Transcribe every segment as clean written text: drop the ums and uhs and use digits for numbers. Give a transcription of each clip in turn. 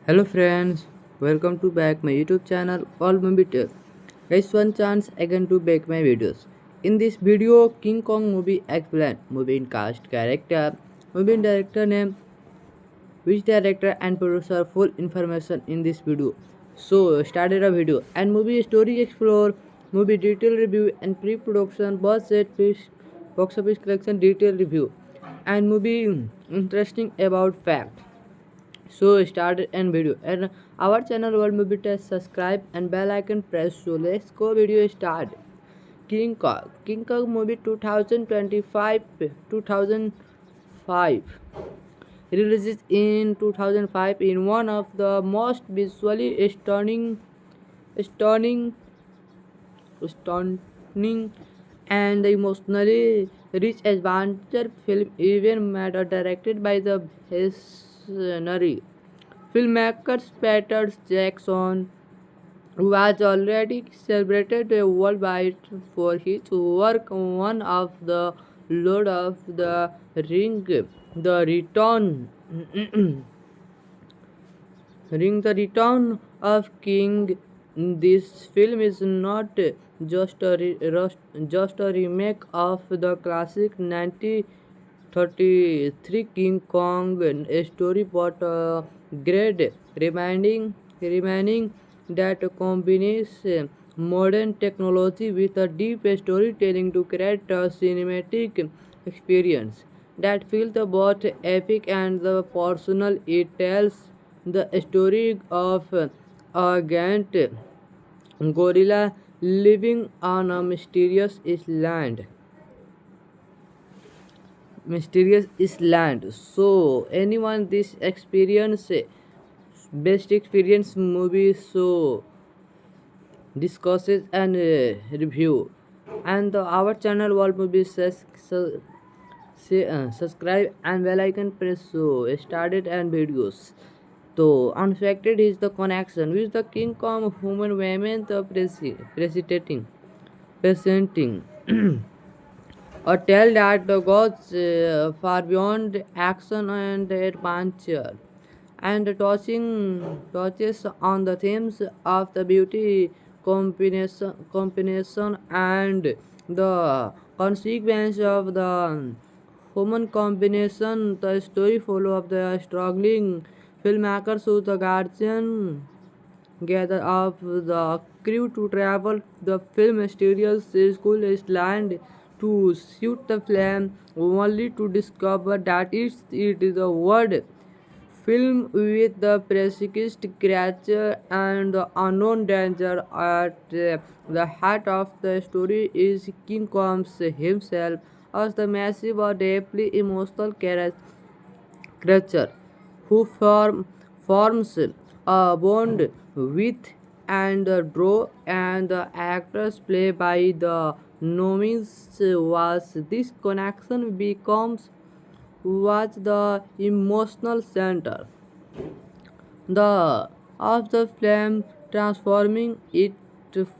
Hello friends, welcome to back my YouTube channel All Movie Tale. Guys, one chance again to back my videos. In this video, King Kong movie explained movie in cast, character, movie in director name, which director and producer full information in this video. So started a video and movie story explore, movie detail review and pre-production, budget, box office collection detail review, and movie interesting about fact. So started and video and our channel World Movie Test, subscribe and bell icon press. So let's go video start. King Kong movie 2025 2005 releases in 2005 in one of the most visually stunning stunning and emotionally rich adventure film even made or directed by the visionary filmmakers Peter Jackson, who was already celebrated worldwide for his work on one of the Lord of the Ring, the Return, the Return of King. This film is not just a remake of the classic 1933 King Kong story, but a great reminding that combines modern technology with a deep storytelling to create a cinematic experience that feels both epic and the personal. It tells the story of a giant gorilla living on a mysterious island. So anyone this experience best experience movie so discusses and review and our channel World Movie subscribe and bell icon press. So started and videos. So unexpected is the connection with the King Kong human women the presenting a tale that goes far beyond action and adventure and touches on the themes of the beauty combination and the consequence of the human combination. The story follow of the struggling filmmakers who the guardian gather of the crew to travel the film mysterious school land to shoot the flame, only to discover that it is a word film with the precise creature and the unknown danger at the heart of the story is King Kong himself as the massive or deeply emotional creature who forms a bond with and draw and the actors play by the nominees was this connection becomes was the emotional center the of the film, transforming it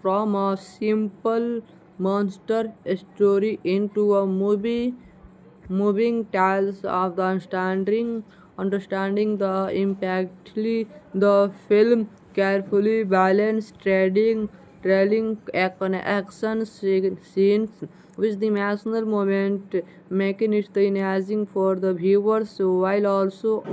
from a simple monster story into a moving tales of the understanding the impactly the film carefully balanced trailing action scenes with the emotional moment, making it the engaging for the viewers while also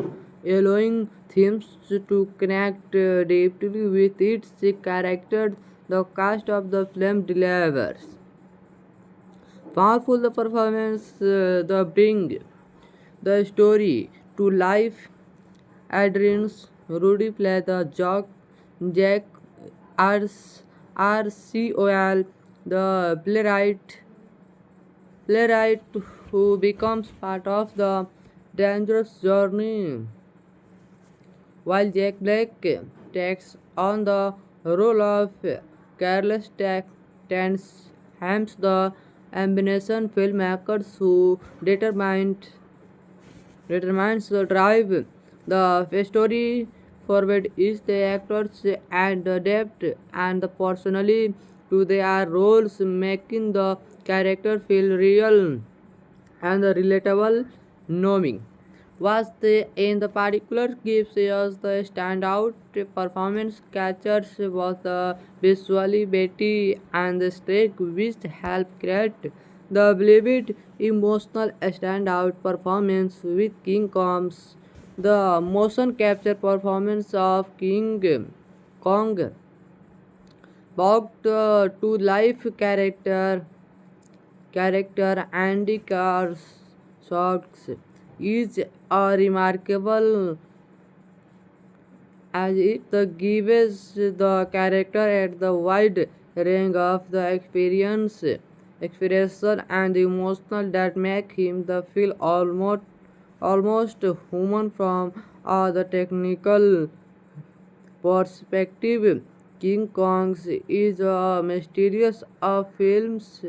allowing themes to connect deeply with its character. The cast of the film delivers powerful the performance, the bring the story to life. Adrian's Rudy play the Jack RCOL, the playwright who becomes part of the dangerous journey, while Jack Black takes on the role of careless tense hams the ambition filmmakers who determines the drive the story forward is the actors and the depth and the personally to their roles, making the character feel real and relatable, knowing in the particular gives us the standout performance catchers was the visually Betty and the Streak which help create the believed emotional standout performance with King Kong's the motion capture performance of King Kong brought to life character Andy Carr's is a remarkable as it gives the character at the wide range of the expression and emotional that make him the feel almost human from the technical perspective. King Kong's is a mysterious of films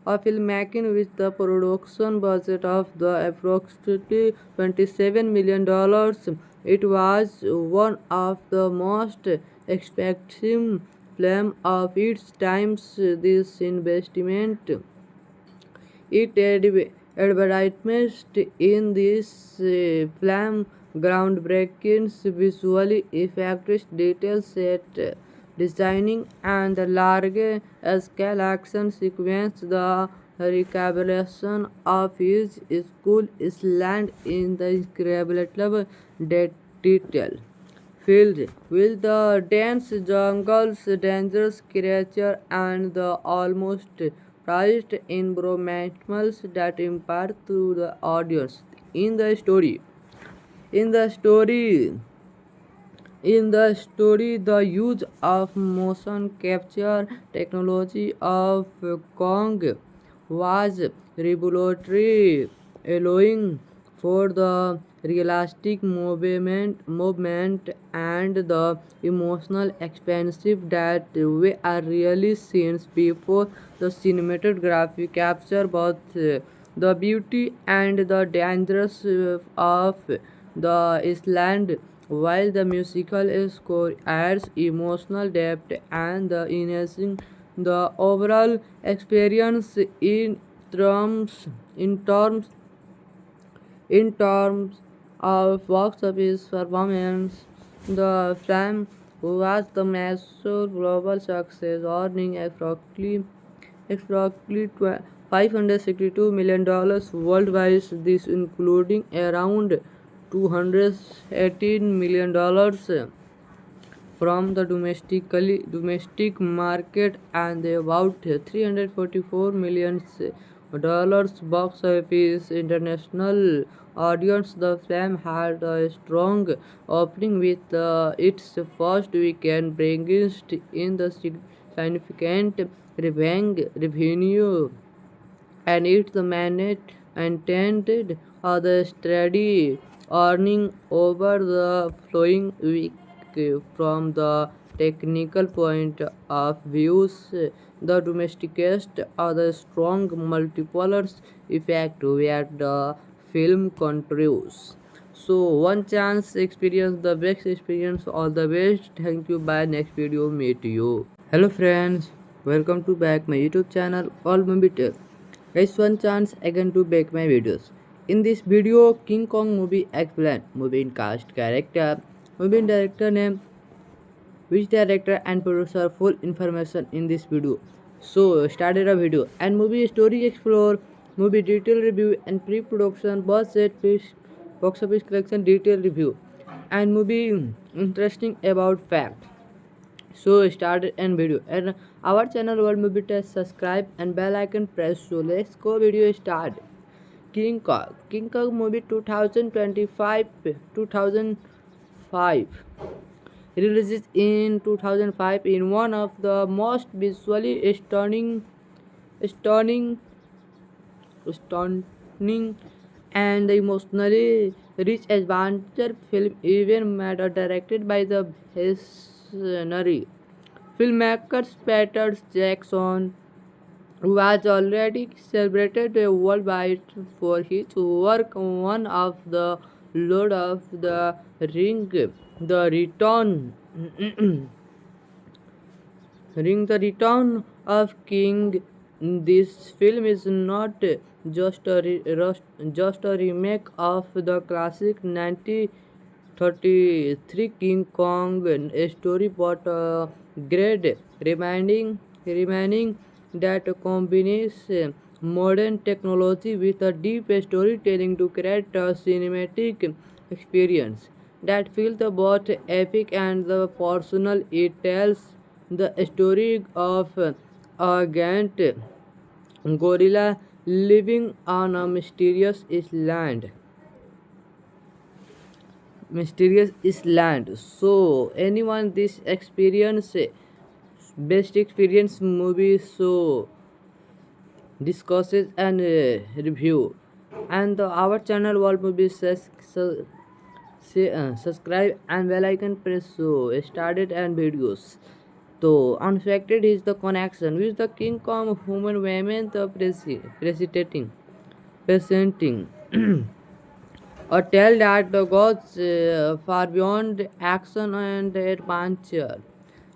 a filmmaking with the production budget of the approximately $27 million. It was one of the most expensive film of its times. This investment it advertised in this film groundbreaking visually effects, detailed set designing, and the large-scale action sequence. The recapitulation of his school is land in the incredible detail filled with the dense jungles, dangerous creatures, and the almost priced environments that impart to the audience. In the story, in the story, the use of motion capture technology of Kong was revolutionary, allowing for the realistic movement and the emotional expansive that we are really seen before the cinematography capture both the beauty and the dangers of the island, while the musical score adds emotional depth and the enhancing the overall experience in terms in terms of box office performance. The film was the massive global success, earning approximately $562 million worldwide, this including around $218 million from the domestic market and about $344 million box office international audience. The film had a strong opening with its first weekend bringing in the significant revenue, and its maintained the steady earning over the following week. From the technical point of view, the domesticist are the strong multipliers effect where the film contributes. So one chance experience the best experience, all the best. Thank you. Bye. Next video meet you. Hello friends, welcome to back my YouTube channel All Movie Tales. Guys, one chance again to make my videos. In this video, King Kong movie explained movie in cast, character, movie in director name, which director and producer, full information in this video. So started a video and movie story explore, movie detail review and pre-production, budget, box office collection detail review, and movie interesting about fact. So started and video and our channel World Movie Test, subscribe and bell icon press. So let's go video start. King Kong movie 2005 releases in 2005 in one of the most visually stunning stunning and emotionally rich adventure film even matter directed by the visionary filmmaker Peter Jackson, who was already celebrated worldwide for his work on one of the Lord of the Ring, the Return, the Return of King This film is not just a remake of the classic 1933 King Kong story, but a great reminding that combines modern technology with a deep storytelling to create a cinematic experience that feels both epic and the personal. It tells the story of a giant gorilla living on a mysterious island. So anyone this experience best experience movie, so discusses and review, and our channel World Movie subscribe and bell icon press, so started and videos. So unexpected is the connection with the King Kong human women the presenting a tale that goes far beyond action and adventure,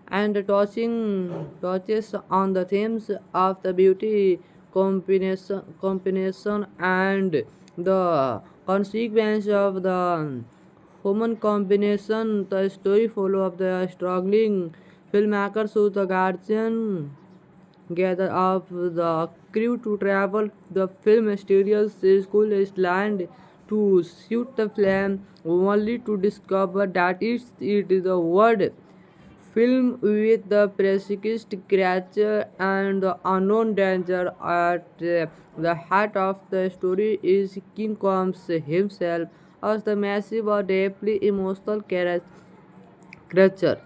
and touches on the themes of the beauty, combination and the consequence of the human combination. The story follow of the struggling filmmakers who the guardian gather up the crew to travel the film mysterious school land to shoot the film, only to discover that it is a word film with the precise creature and the unknown danger at the heart of the story is King Kong himself as the massive or deeply emotional creature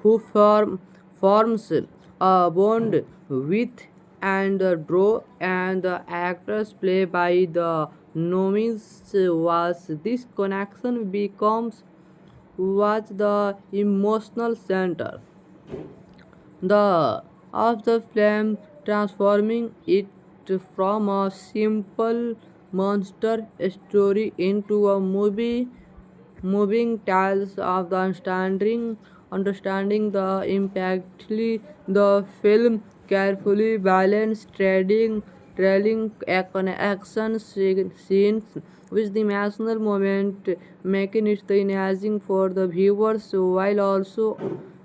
who forms a bond with and draw, and the actors play by the nominees was this connection becomes was the emotional center the of the film, transforming it from a simple monster story into a moving tales of the understanding the impactly the film carefully balanced trailing action scenes with the emotional moment, making it engaging for the viewers while also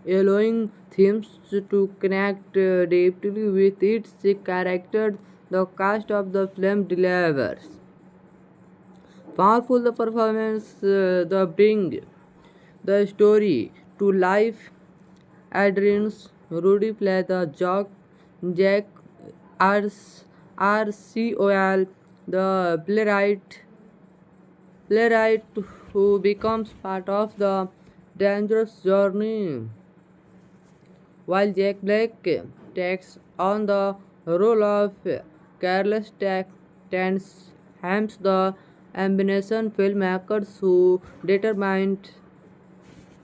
allowing themes to connect deeply with its characters. The cast of the film delivers powerful the performance, the bring the story to life. Adrian's Rudy play the Jack RCOL, the playwright who becomes part of the dangerous journey, while Jack Black takes on the role of careless tends hams the ambition filmmakers who determines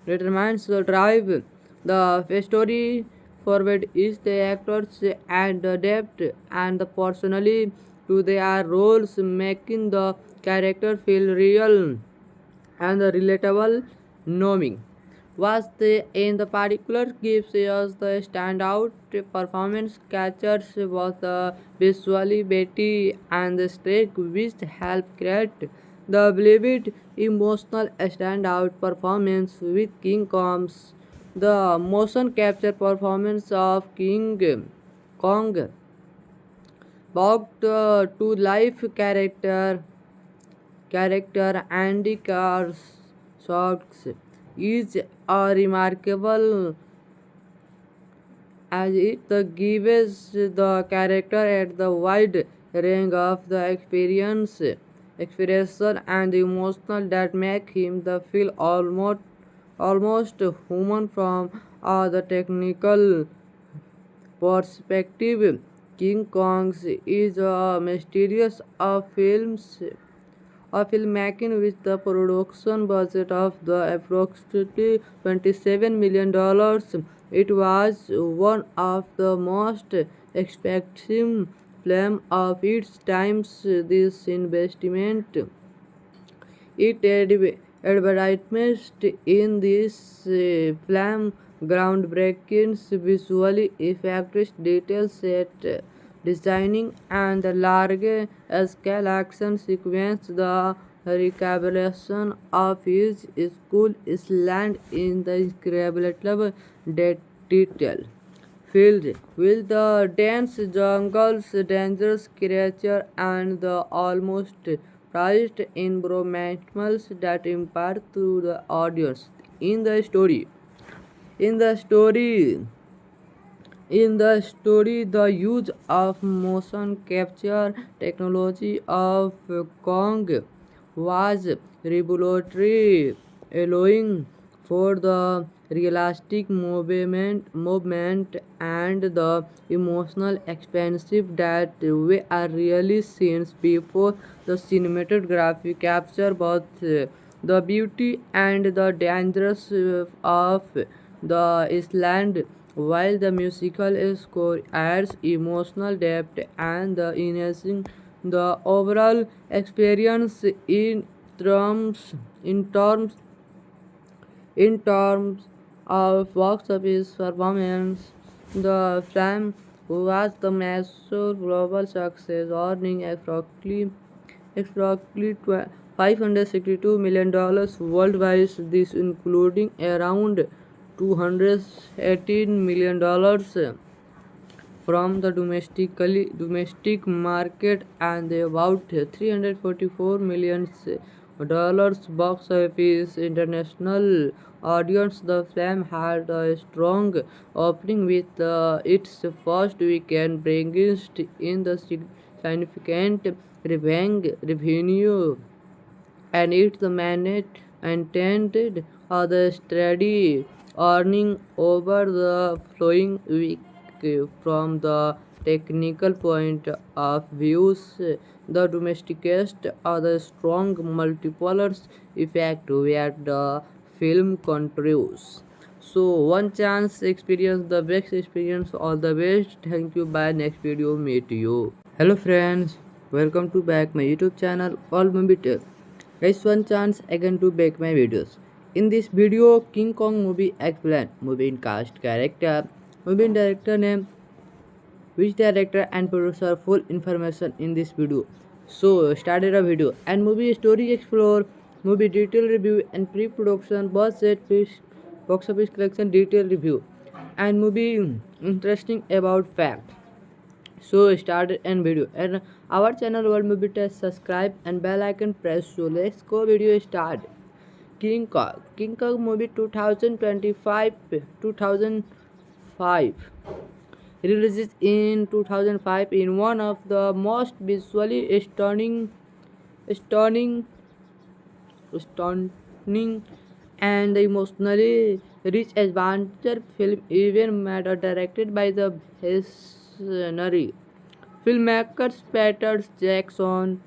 the drive the story forward is the actors and the depth and the personally to their roles, making the character feel real and relatable. Knowing was the in the particular gives us the standout performance catchers was the visually Betty and the streak which help create the believed emotional standout performance with King Kong's the motion capture performance of King Kong brought to life character Andy Carr's is a remarkable as it gives the character at the wide range of the expression and emotional that make him the feel almost human from the technical perspective. King Kong is a mysterious of films a filmmaking with the production budget of the approximately $27 million. It was one of the most expensive films of its time. This investment it advertisement in this film groundbreaking visually effects detail set designing and the large-scale action sequence. The recapitulation of his school is land in the incredible detail filled with the dense jungles, dangerous creatures, and the almost priced environments that impart to the audience. In the story, in the story, the use of motion capture technology of Kong was revolutionary, allowing for the realistic movement and the emotional expansive that we are really seen before. The cinematography capture both the beauty and the dangers of the island, while the musical score adds emotional depth and the enhancing the overall experience. In terms of box office performance, the film was the massive global success, earning approximately $562 million worldwide, this including around $218 million from the domestic market and about $344 million box office international audience. The film had a strong opening with its first weekend bringing in the significant revenue, and its maintained the steady earning over the following week. From the technical point of view, the domesticist are the strong multipliers effect where the film contributes. So one chance experience the best experience, all the best. Thank you. Bye. Next video meet you. Hello friends, welcome to back my YouTube channel All Movie Tale. Guys, one chance again to back my videos. In this video, King Kong movie explained, movie in cast, character, movie in director name, which director and producer, full information in this video. So started a video and movie story explore, movie detail review and pre-production, budget, box office collection detail review, and movie interesting about fact. So started and video and our channel World Movie Test, subscribe and bell icon press. So let's go video start. King Kong movie 2005 released in 2005 in one of the most visually stunning stunning and emotionally rich adventure film, even matter directed by the visionary filmmaker Peter Jackson,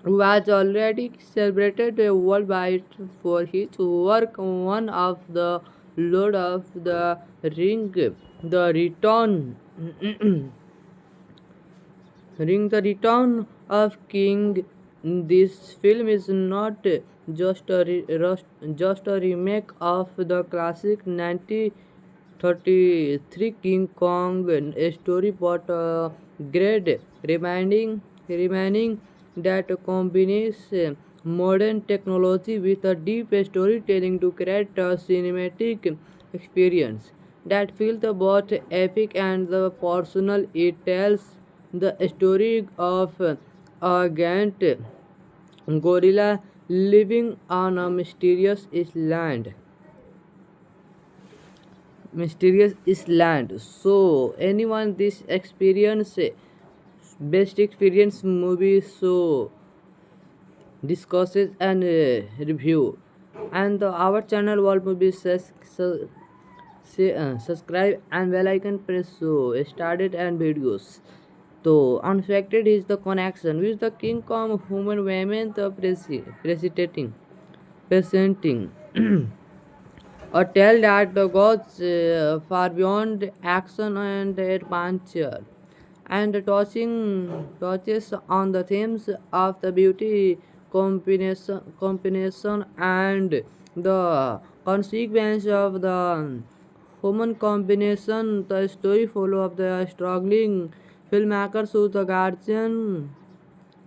who was already celebrated worldwide for his work on of the Lord of the Ring, The Return. The Return of King. This film is not just a remake of the classic 1933 King Kong story, but a great reminding that combines modern technology with a deep storytelling to create a cinematic experience that feels both epic and the personal. It tells the story of a giant gorilla living on a mysterious island. So anyone this experience best experience movie, so discusses and review, and our channel World Movies subscribe and bell icon press. So started and videos. So unexpected is the connection with the King Kong human women the presenting a tale that the gods far beyond action and adventure, and touches on the themes of the beauty combination and the consequence of the human combination. The story follow of the struggling Filmmakers who the Guardian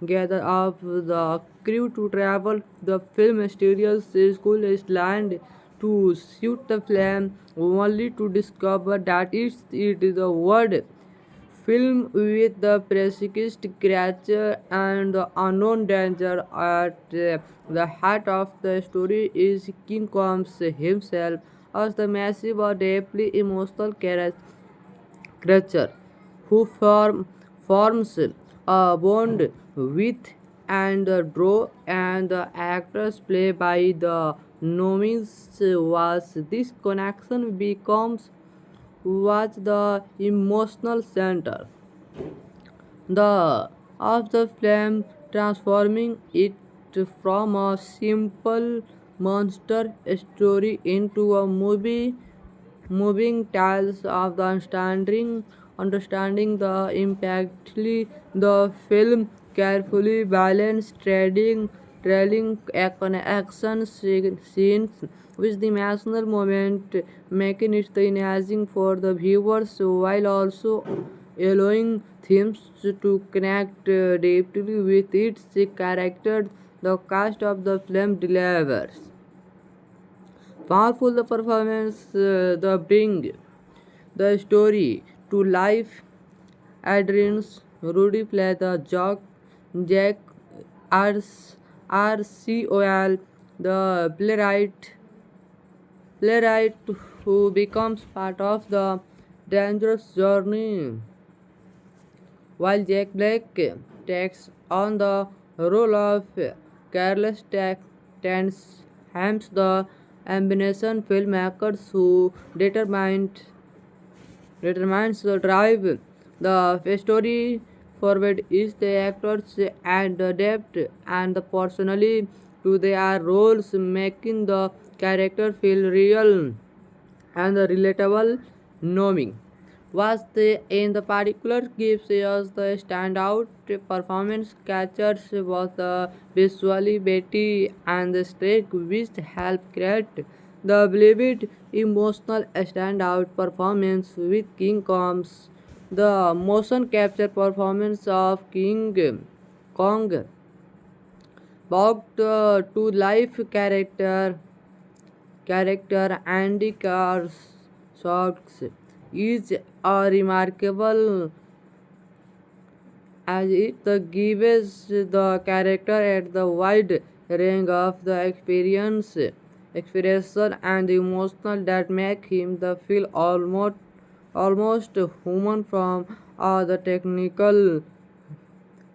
gather up the crew to travel the film studios school land to shoot the film only to discover that it is a word film with the precise creature and the unknown danger at the heart of the story is King Kong himself as the massive or deeply emotional creature who forms a bond with and draw and the actors play by the nominees was this connection becomes was the emotional center the of the film, transforming it from a simple monster story into a moving tales of the understanding the impactfully the film carefully balanced trailing scenes with the emotional moment, making it the engaging for the viewers while also allowing themes to connect deeply with its characters. The cast of the film delivers powerful the performance, the bring the story to life. Adrian's Rudy play the Jack RCOL, the playwright who becomes part of the dangerous journey, while Jack Black takes on the role of careless tends hams the ambition filmmakers who determines the drive. The story forward is the actors and the depth and the personally to their roles, making the character feel real and relatable. Knowing was the in the particular gives us the standout performance catchers was the visually Betty and the streak which help create the believed emotional standout performance with King Kong's the motion capture performance of King Kong brought to life character Andy Carr's shots is a remarkable as it gives the character at the wide range of the expression and the emotional that make him the feel almost human from the technical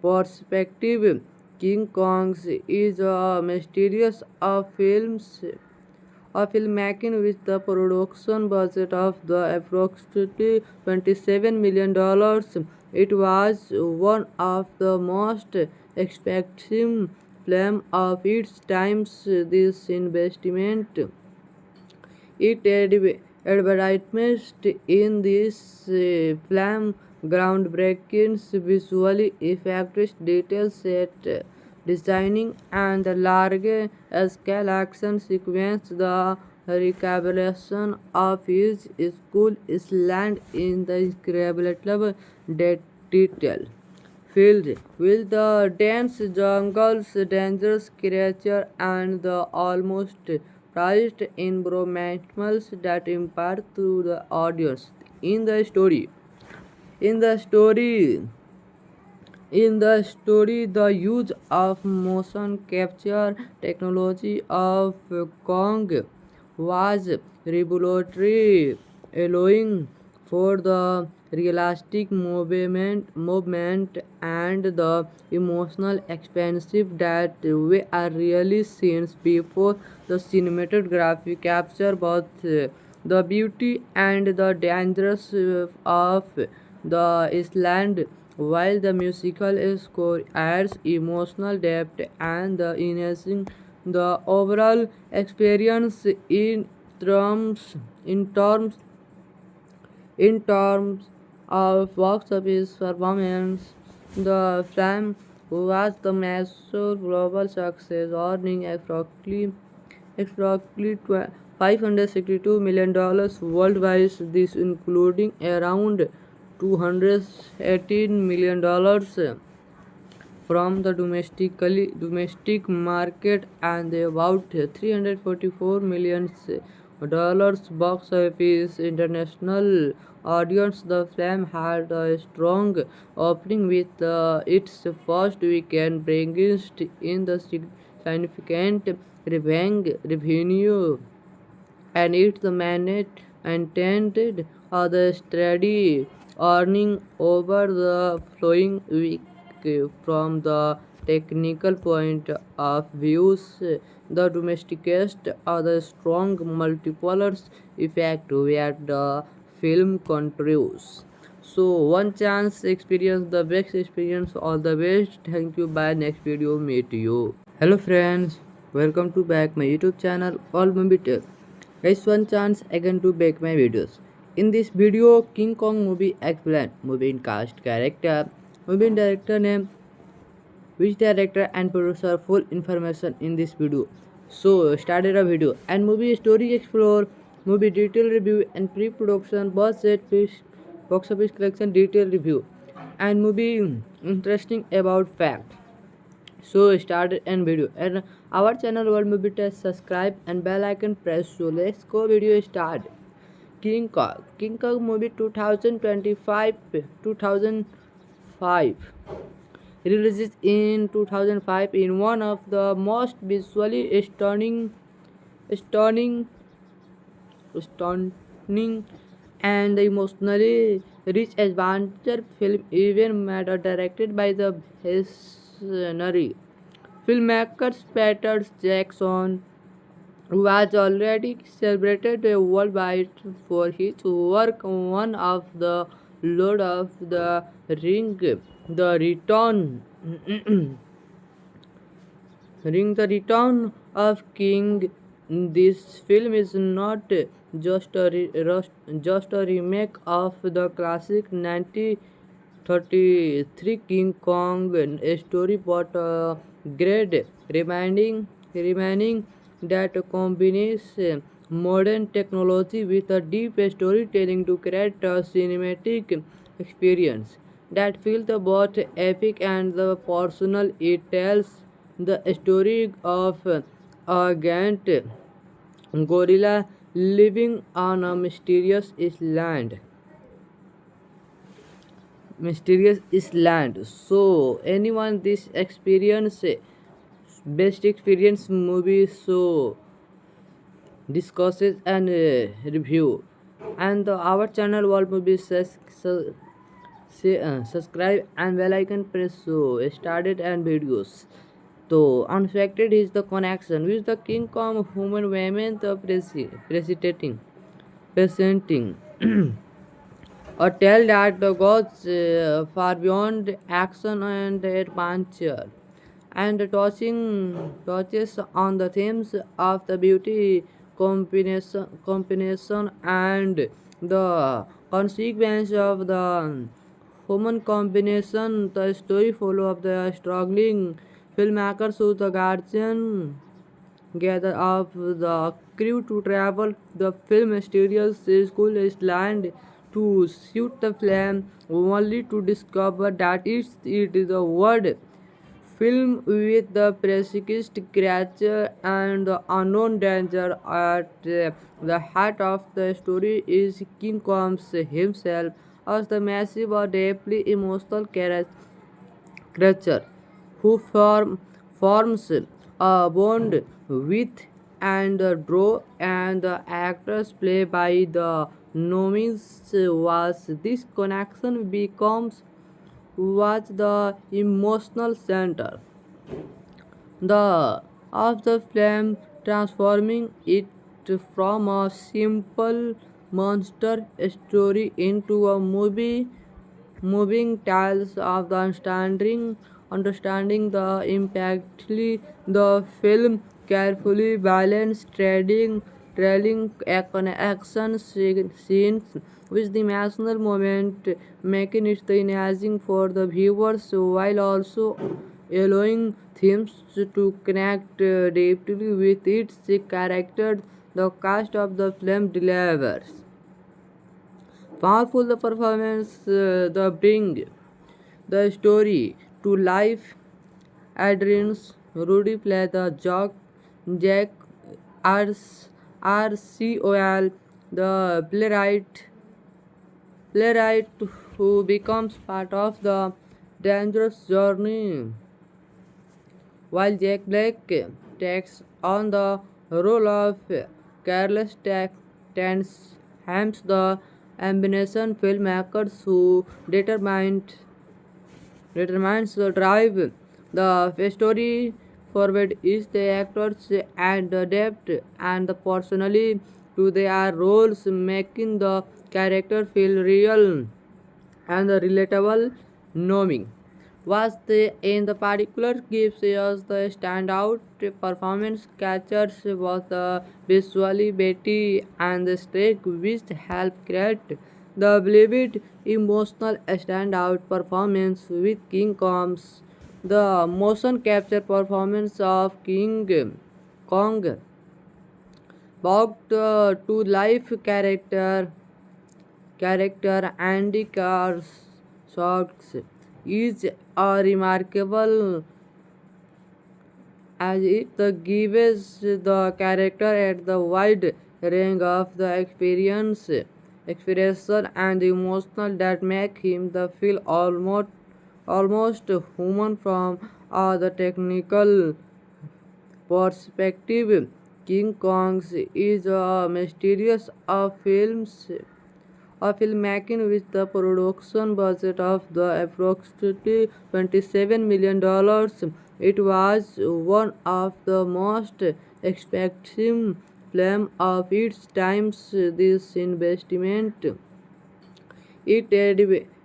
perspective. King Kong is a mysterious of films a filmmaking with the production budget of the approximately $27 million. It was one of the most expensive film of its times. This investment it advertisement in this film groundbreaking visually effects, detail set designing, and the large scale action sequence. The recapitulation of his school is land in the incredible detail filled with the dense jungles, dangerous creatures, and the almost priced environments that impart to the audience. In the story, in the story, the use of motion capture technology of Kong was revolutionary, allowing for the realistic movement and the emotional expansive that we are really seen before. The cinematography capture both the beauty and the dangers of the island, while the musical score adds emotional depth and the enhancing the overall experience in terms in terms of box office performance. The film was the massive global success, earning approximately $562 million worldwide. This including around $218 million from the domestic market and about $344 million box office international audience. The film had a strong opening with its first weekend bringing in the significant revenue, and its managed intended the steady earning over the following week. From the technical point of view, the domesticist are the strong multipliers effect where the film contributes. So one chance experience the best experience, all the best. Thank you. Bye. Next video meet you. Hello friends, welcome to back my YouTube channel All Movie Tech. Guys, one chance again to back my videos. In this video, King Kong movie explained, movie in cast, character, movie in director name, which director and producer, full information in this video. So started a video and movie story explore, movie detail review and pre-production, budget, box office collection detail review, and movie interesting about fact. So started and video and our channel World Movie Test, subscribe and bell icon press. So let's go video start. King Kong movie 2025 2005 releases in 2005 in one of the most visually stunning stunning and emotionally rich adventure film, even made or directed by the visionary filmmaker Peter Jackson, who was already celebrated worldwide for his work on one of the Lord of the Ring, the Return. The Return of King. This film is not just a remake of the classic 1933 King Kong story, but a great reminding that combines modern technology with a deep storytelling to create a cinematic experience that feels both epic and the personal. It tells the story of a giant gorilla living on a mysterious island. So anyone this experience best experience movie, so discusses and review, and our channel World Movie subscribe and bell icon press. So started and videos. So unexpected is the connection with the King Kong human women the presenting a tale that goes far beyond action and adventure, and touches on the themes of the beauty, combination and the consequence of the human combination. The story follow of the struggling filmmakers who the guardian gather of the crew to travel the film mysterious school land to shoot the film, only to discover that it is a word film with the precise creature and the unknown danger at the heart of the story is King Kong himself as the massive or deeply emotional creature who forms a bond with and draw, and the actors play by the nominees was this connection becomes was the emotional center the of the film, transforming it from a simple monster story into a moving tales of the understanding the impactly. The film carefully balanced trailing action scenes with the emotional moment, making it engaging for the viewers while also allowing themes to connect deeply with its characters. The cast of the film delivers Powerful the performance, the bring the story to life. Adrian's Rudy play the Jack RCOL, the playwright who becomes part of the dangerous journey, while Jack Black takes on the role of careless tends hams the ambition filmmakers who determines the drive. The story forward is the actors and the depth and the personally to their roles, making the character feel real and relatable. Knowing was the in the particular gives us the standout performance catchers was the visually Betty and the streak which help create the believed emotional standout performance with King Kong's the motion capture performance of King Kong brought to life character Andy Carr's is a remarkable as it gives the character at the wide range of the expression and emotional that make him the feel almost human from the technical perspective. King Kong's is a mysterious of films a filmmaking with the production budget of the approximately $27 million. It was one of the most expensive film of its times. This investment it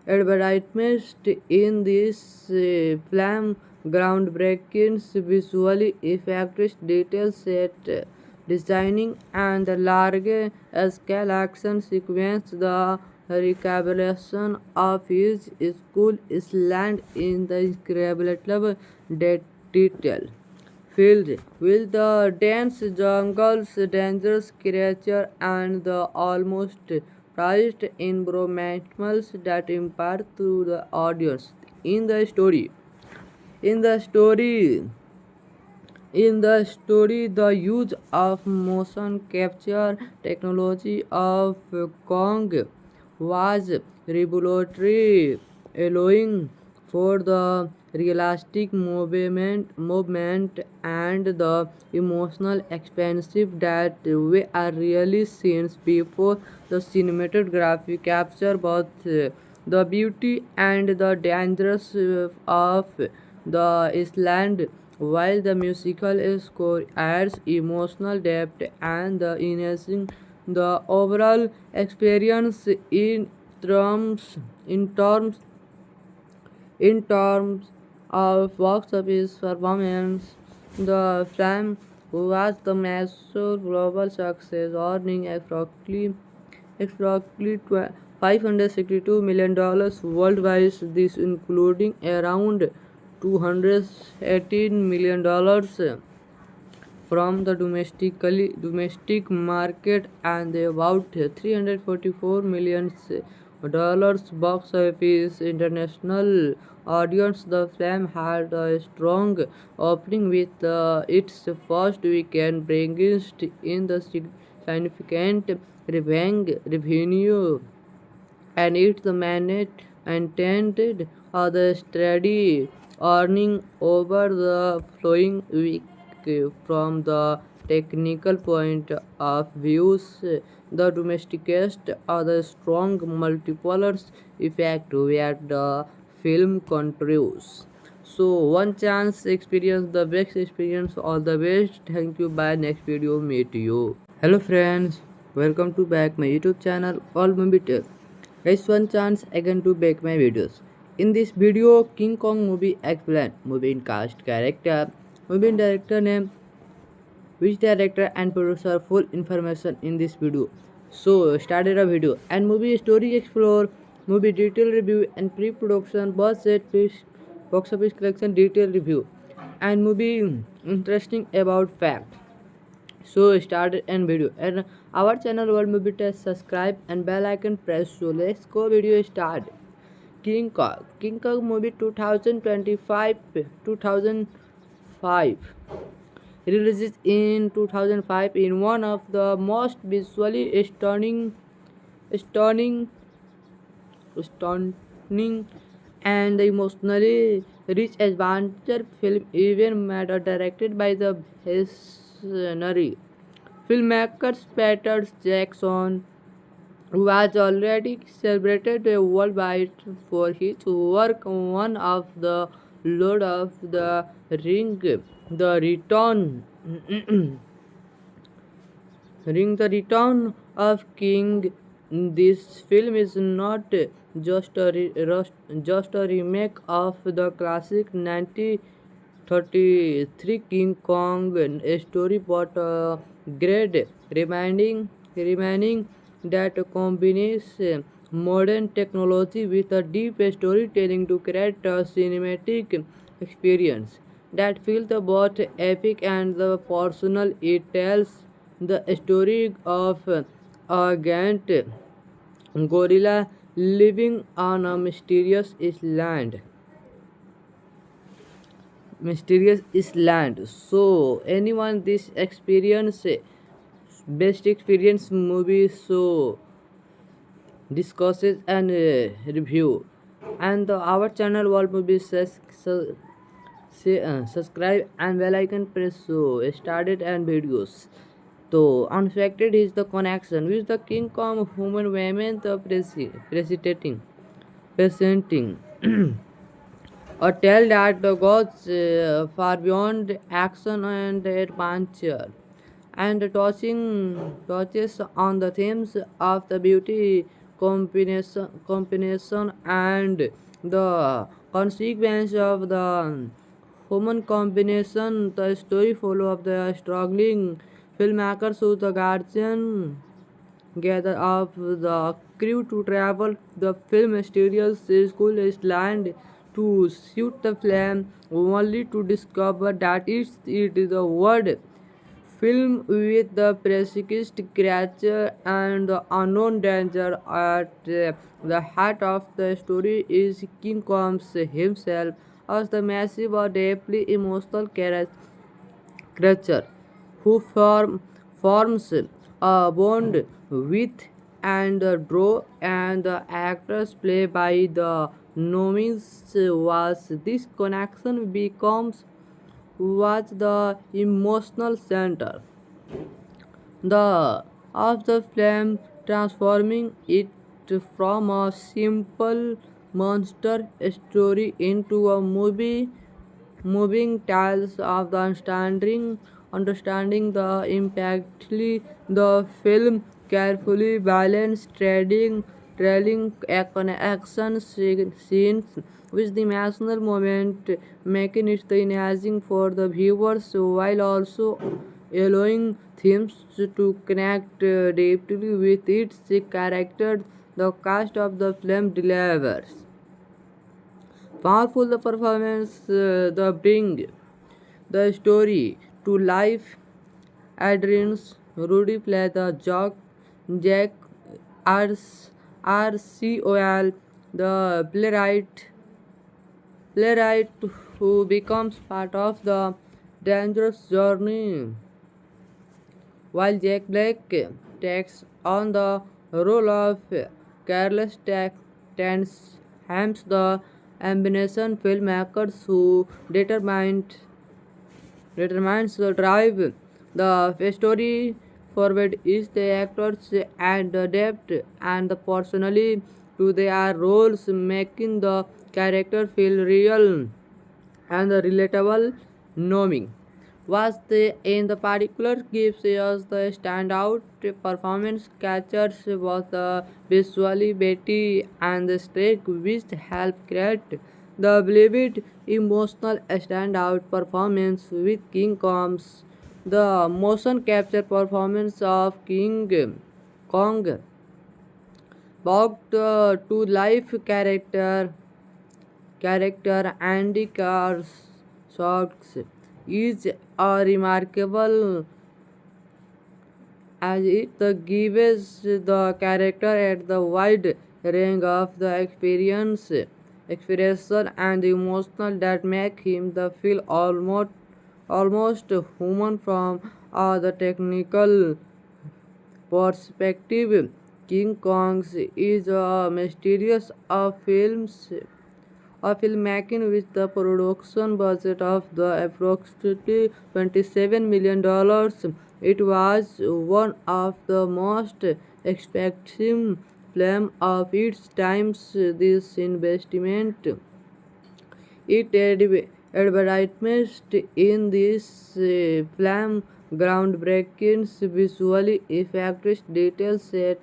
advertisement in this film groundbreaking visually effects, detail set designing, and the large-scale action sequence. The recapitulation of his school is land in the incredible detail filled with the dense jungles, dangerous creatures, and the almost priced environments that impart to the audience. In the story, in the story, the use of motion capture technology of Kong was revolutionary, allowing for the realistic movement and the emotional expansive that we are really seen before. The cinematography capture both the beauty and the dangers of the island, while the musical score adds emotional depth and the enhancing the overall experience in terms in terms of box office performance. The film was the massive global success, earning approximately $562 million worldwide, this including around $218 million from the domestic market and about $344 million box office international audience. The film had a strong opening with its first weekend bringing in the significant revenue, and its maintained the steady earning over the following week. From the technical point of view, the domesticast are the strong multipliers effect where the film contributes. So one chance experience the best experience, all the best. Thank you. Bye. Next video meet you. Hello friends, welcome to back my YouTube channel All Movie Tales. Guys, one chance again to make my videos. In this video, King Kong movie explained, movie in cast, character, movie in director name, which director and producer, full information in this video. So started a video and movie story explore, movie detail review and pre-production, budget, box office collection detail review, and movie interesting about fact. So started and video and our channel World Movie Test, subscribe and bell icon press. So let's go video start. King Kong movie 2025 2005 releases in 2005 in one of the most visually stunning stunning and emotionally rich adventure film even matter directed by the visionary filmmaker Peter Jackson, who has already celebrated worldwide for his work on one of the Lord of the Ring, the Return, the Return of King. This film is not just a remake of the classic 1933 King Kong story, but a great reminding that combines modern technology with a deep storytelling to create a cinematic experience that feels both epic and the personal. It tells the story of a giant gorilla living on a mysterious island. So anyone this experience best experience movie, so discusses and review and our channel World Movie says so, subscribe and bell icon press. So started and videos. So unexpected is the connection with the King Kong human women the presenting a tale that goes far beyond action and adventure and touches on the themes of the beauty combination and the consequence of the human combination. The story follow of the struggling filmmakers who the guardian gather up the crew to travel the film mysterious school land to shoot the film, only to discover that it is a word film with the precise creature and the unknown danger at the heart of the story is King Kong himself as the massive or deeply emotional creature who forms a bond with and draw and the actors play by the nominees was this connection becomes was the emotional center the of the film, transforming it from a simple monster story into a moving tales of the understanding the impactly the film carefully balanced trailing action scenes with the emotional moment, making it engaging for the viewers while also allowing themes to connect deeply with its character. The cast of the film delivers powerful the performance, the bring the story to life. Adrian's Rudy play the Jack RCOL, the playwright who becomes part of the dangerous journey, while Jack Black takes on the role of careless tends hams the ambition filmmakers who determines the drive the story forward is the actors and the depth and the personally to their roles, making the character feel real and relatable. Knowing was the in the particular gives us the standout performance catchers was the visually Betty and the streak which help create the believed emotional standout performance with King Kong's the motion capture performance of King Kong brought to life character Andy Carr's shots is a remarkable as it gives the character at the wide range of the expression and emotional that make him the feel almost human from the technical perspective. King Kong is a mysterious of films a filmmaking with the production budget of the approximately $27 million. It was one of the most expensive films of its time. This investment it advertised in this film groundbreaking visually effects, detailed set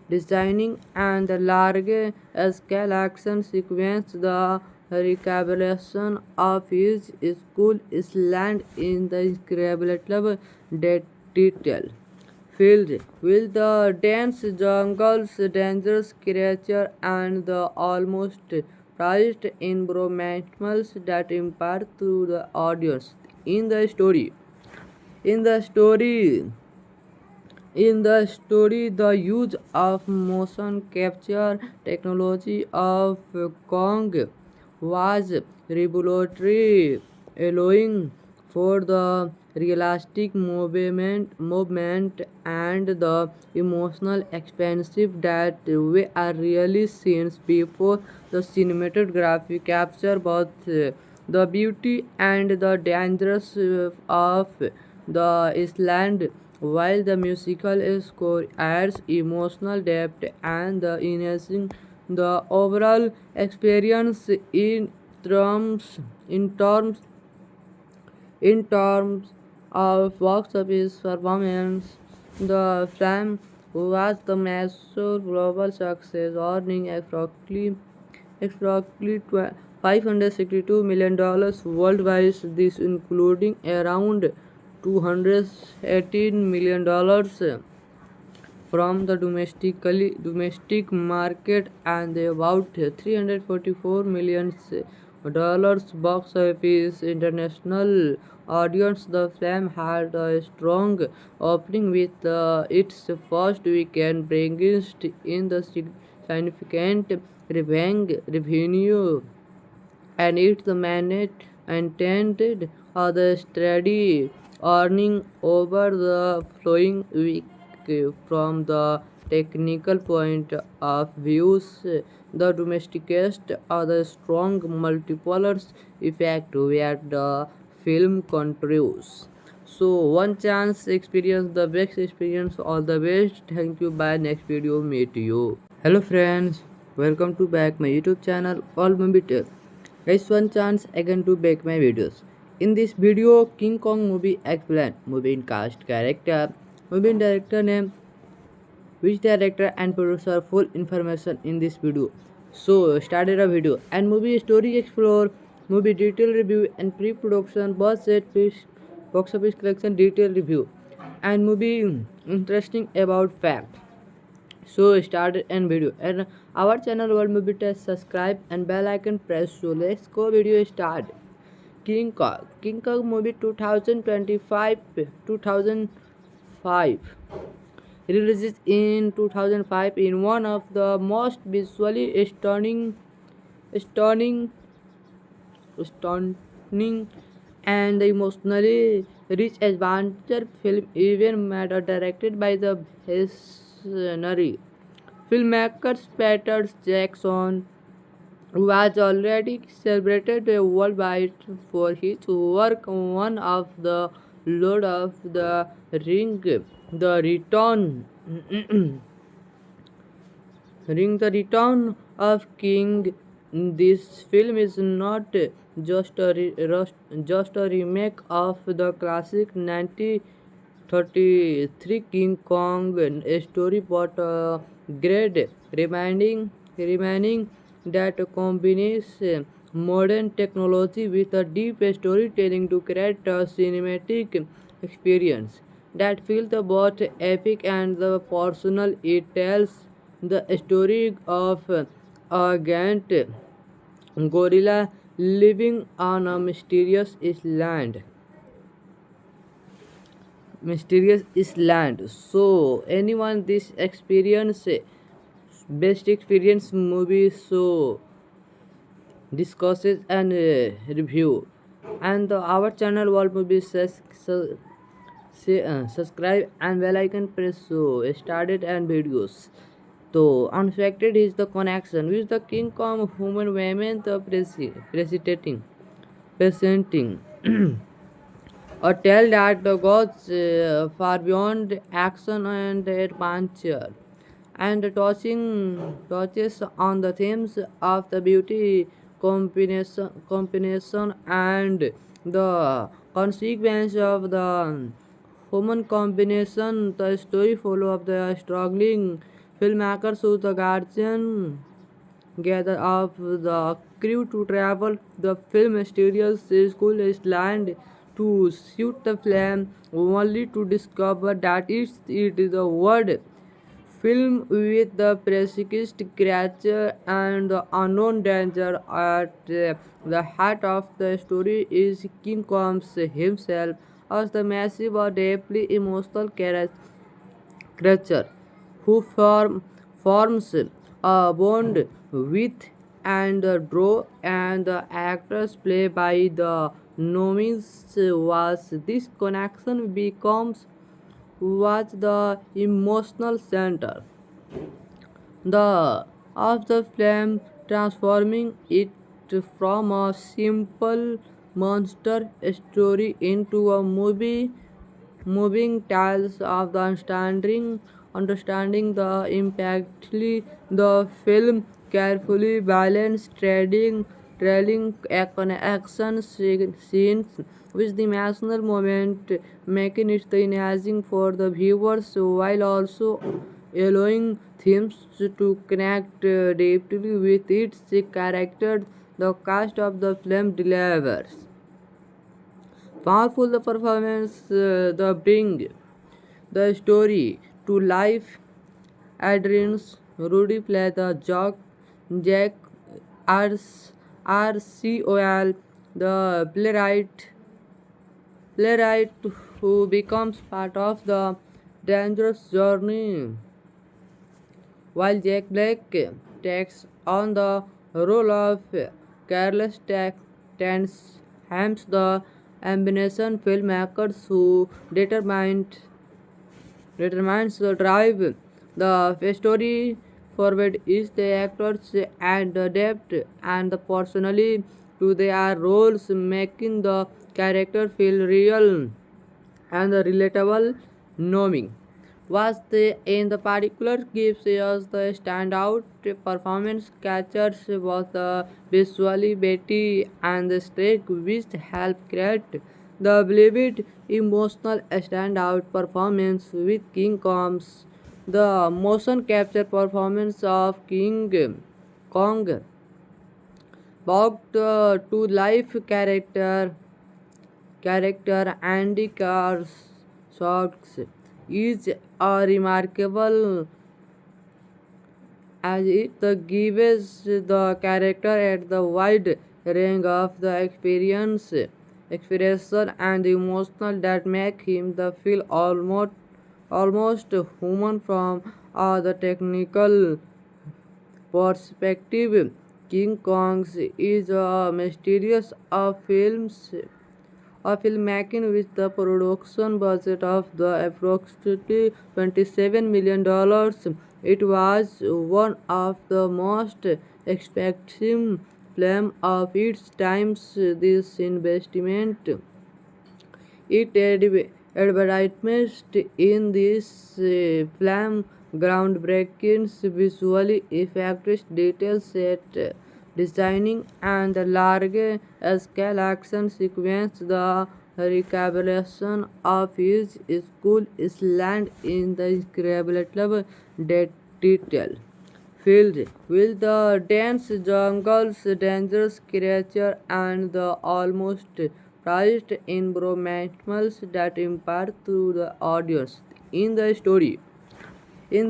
designing, and the large-scale action sequence. The recapitulation of his school is land in the incredible detail filled with the dense jungles, dangerous creatures, and the almost prized environments that impart to the audience. In the story, in the story, the use of motion capture technology of Kong was revolutionary, allowing for the realistic movement and the emotional expansive that we are really seen before. The cinematography capture both the beauty and the dangers of the island, while the musical score adds emotional depth and the enhancing the overall experience in terms in terms of box office performance. The film was the massive global success, earning approximately $562 million worldwide, this including around $218 million from the domestic market and about $344 million box office international audience. The film had a strong opening with its first weekend bringing in the significant revenue, and its maintained the steady earning over the following week. From the technical point of view, the domesticast are the strong multipliers effect where the film contributes. So one chance experience the best experience, all the best. Thank you. Bye. Next video meet you. Hello friends, welcome to back my YouTube channel All Movie Tale. Guys, one chance again to back my videos. In this video, King Kong movie explained movie in cast, character, movie in director name, which director and producer, full information in this video. So started a video and movie story explore, movie detail review and pre-production, budget, box office collection detail review, and movie interesting about fact. So started and video and our channel World Movie Test, subscribe and bell icon press. So let's go video start. King Kong movie 2005 released in 2005 in one of the most visually stunning stunning and emotionally rich adventure film, even matter directed by the visionary filmmaker Peter Jackson, who was already celebrated worldwide for his work on one of the Lord of the Ring, the Return. The Return of King. This film is not just a remake of the classic 1933 King Kong story, but a great reminding that combines modern technology with a deep storytelling to create a cinematic experience that feels both epic and the personal. It tells the story of a giant gorilla living on a mysterious island mysterious island. So anyone this experience best experience movie so discusses and review and our channel World Movie subscribe and bell icon press so started and videos. So unexpected is the connection with the King Kong human women the presenting a tale that the gods far beyond action and adventure and touches on the themes of the beauty combination and the consequence of the human combination. The story follow of the struggling filmmakers who the guardian gather up the crew to travel the film studios school land to shoot the film only to discover that it is a word film with the precise creature and the unknown danger at the heart of the story is King Kong himself as the massive or deeply emotional creature who forms a bond with and draw and the actors play by the nominees was this connection becomes was the emotional center the of the film, transforming it from a simple monster story into a moving tales of the understanding the impactfully the film carefully balanced trailing action scenes with the emotional moment, making it engaging for the viewers while also allowing themes to connect deeply with its characters. The cast of the film delivers powerful the performance, the bring the story to life. Adrian's Rudy play the Jack RCOL, the playwright who becomes part of the dangerous journey, while Jack Black takes on the role of careless tends hams the ambition filmmakers who determines the drive. The story forward is the actors and the depth and the personally to their roles, making the character feel real and relatable. Knowing was the in the particular gives us the standout performance catchers was the visually Betty and the streak which help create the believed emotional standout performance with King Kong's the motion capture performance of King Kong brought to life character Andy Carr's shots is a remarkable as it gives the character at the wide range of the expression and the emotional that make him the feel almost human from the technical perspective. King Kong is a mysterious of films a filmmaking with the production budget of the approximately $27 million. It was one of the most expensive films of its time. This investment it advertisement in this film groundbreaking visually effects, detail set designing, and the large scale action sequence. The recapitulation of his school is land in the incredible detail filled with the dense jungles, dangerous creatures, and the almost priced environments that impart to the audience. In the story, in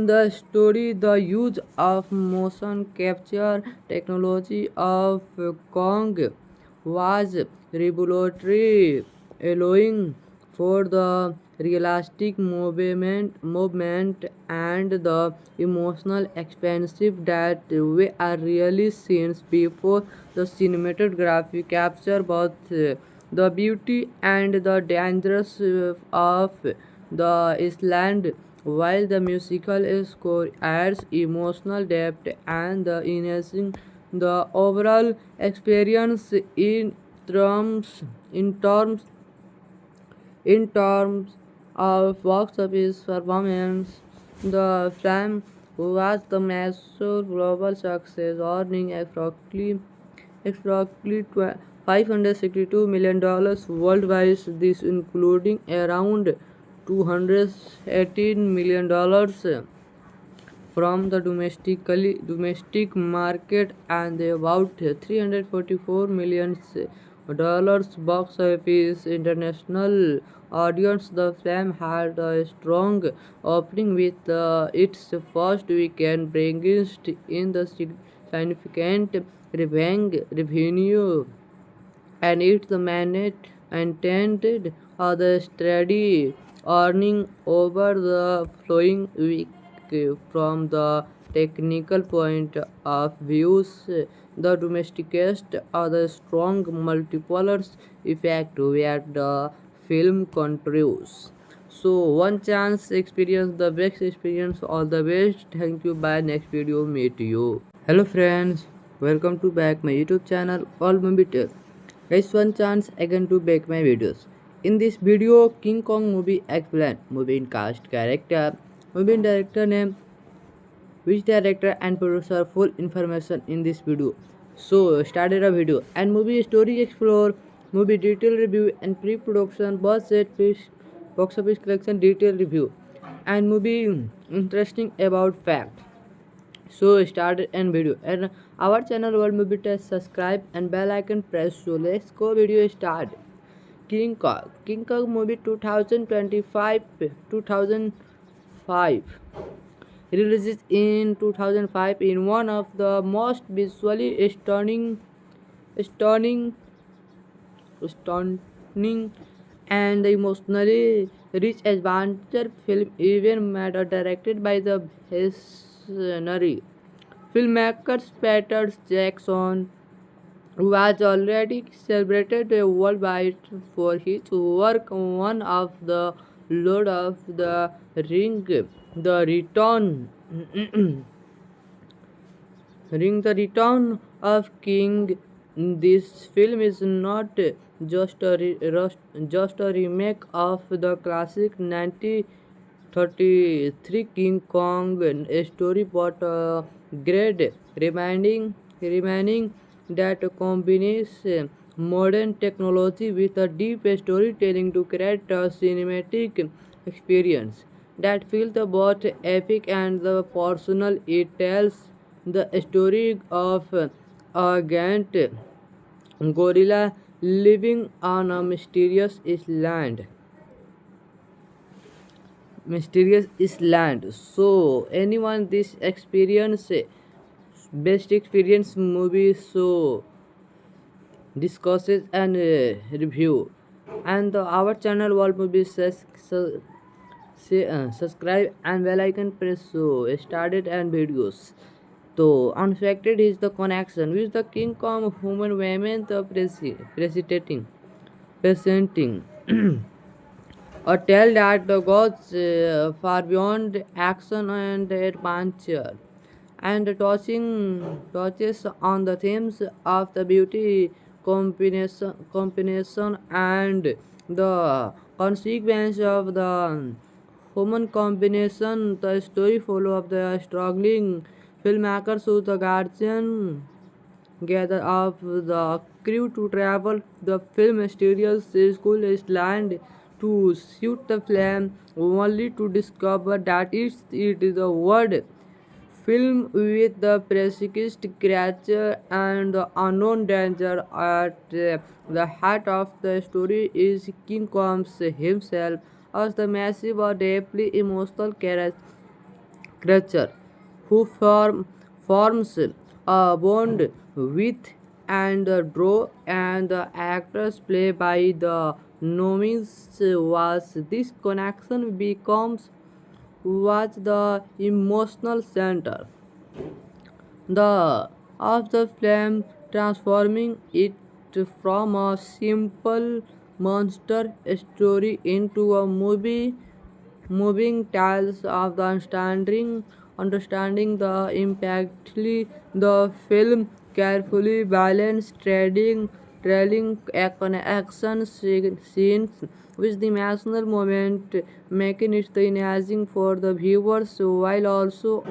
the story, the use of motion capture technology of Kong was revolutionary allowing for the realistic movement and the emotional expansive that we are really seen before the cinematography capture both the beauty and the dangers of the island, while the musical score adds emotional depth and the enhancing the overall experience in terms in terms of box office performance. The film was the massive global success, earning approximately $562 million worldwide, this including around $218 million from the domestic market and about $344 million box office international audience. The film had a strong opening with its first weekend bringing in the significant revenue, and its managed intended the steady earning over the following week. From the technical point of view, the domesticist are the strong multipliers effect where the film contributes. So one chance experience the best experience, all the best. Thank you. Bye. Next video meet you. Hello friends, welcome to back my YouTube channel All Movie Tale. Guys, one chance again to back my videos. In this video, King Kong movie explained, movie in cast, character, movie in director name, which director and producer, full information in this video. So started a video and movie story explore, movie detail review and pre-production, budget, box office collection detail review, and movie interesting about fact. So started and video and our channel World Movie Test, subscribe and bell icon press. So let's go video start. King Kong movie 2025 2005 releases in 2005 in one of the most visually stunning stunning and emotionally rich adventure film even made or directed by the visionary filmmakers Peter Jackson, who was already celebrated worldwide for his work on one of the Lord of the Ring, the Return, the Return of King. This film is not just a remake of the classic 1933 King Kong story, but a great reminding that combines modern technology with a deep storytelling to create a cinematic experience that feels both epic and the personal. It tells the story of a giant gorilla living on a mysterious island. So anyone this experience best experience movie, so discusses and review, and our channel World Movie subscribe and bell icon press. So started and videos. So unexpected is the connection with the King Kong human women the presenting a tale that goes far beyond action and adventure, and touches on the themes of the beauty, combination and the consequence of the human combination. The story follow of the struggling filmmakers who the guardian gather of the crew to travel the film mysterious school land to shoot the flame, only to discover that it is a word film with the precise creature and the unknown danger at the heart of the story is King Kong himself as the massive or deeply emotional creature who forms a bond with and draw, and the actors play by the nomis was this connection becomes was the emotional center the of the film, transforming it from a simple monster story into a moving tales of the understanding the impactly the film carefully balanced trailing action scenes with the emotional moment, making it the engaging for the viewers while also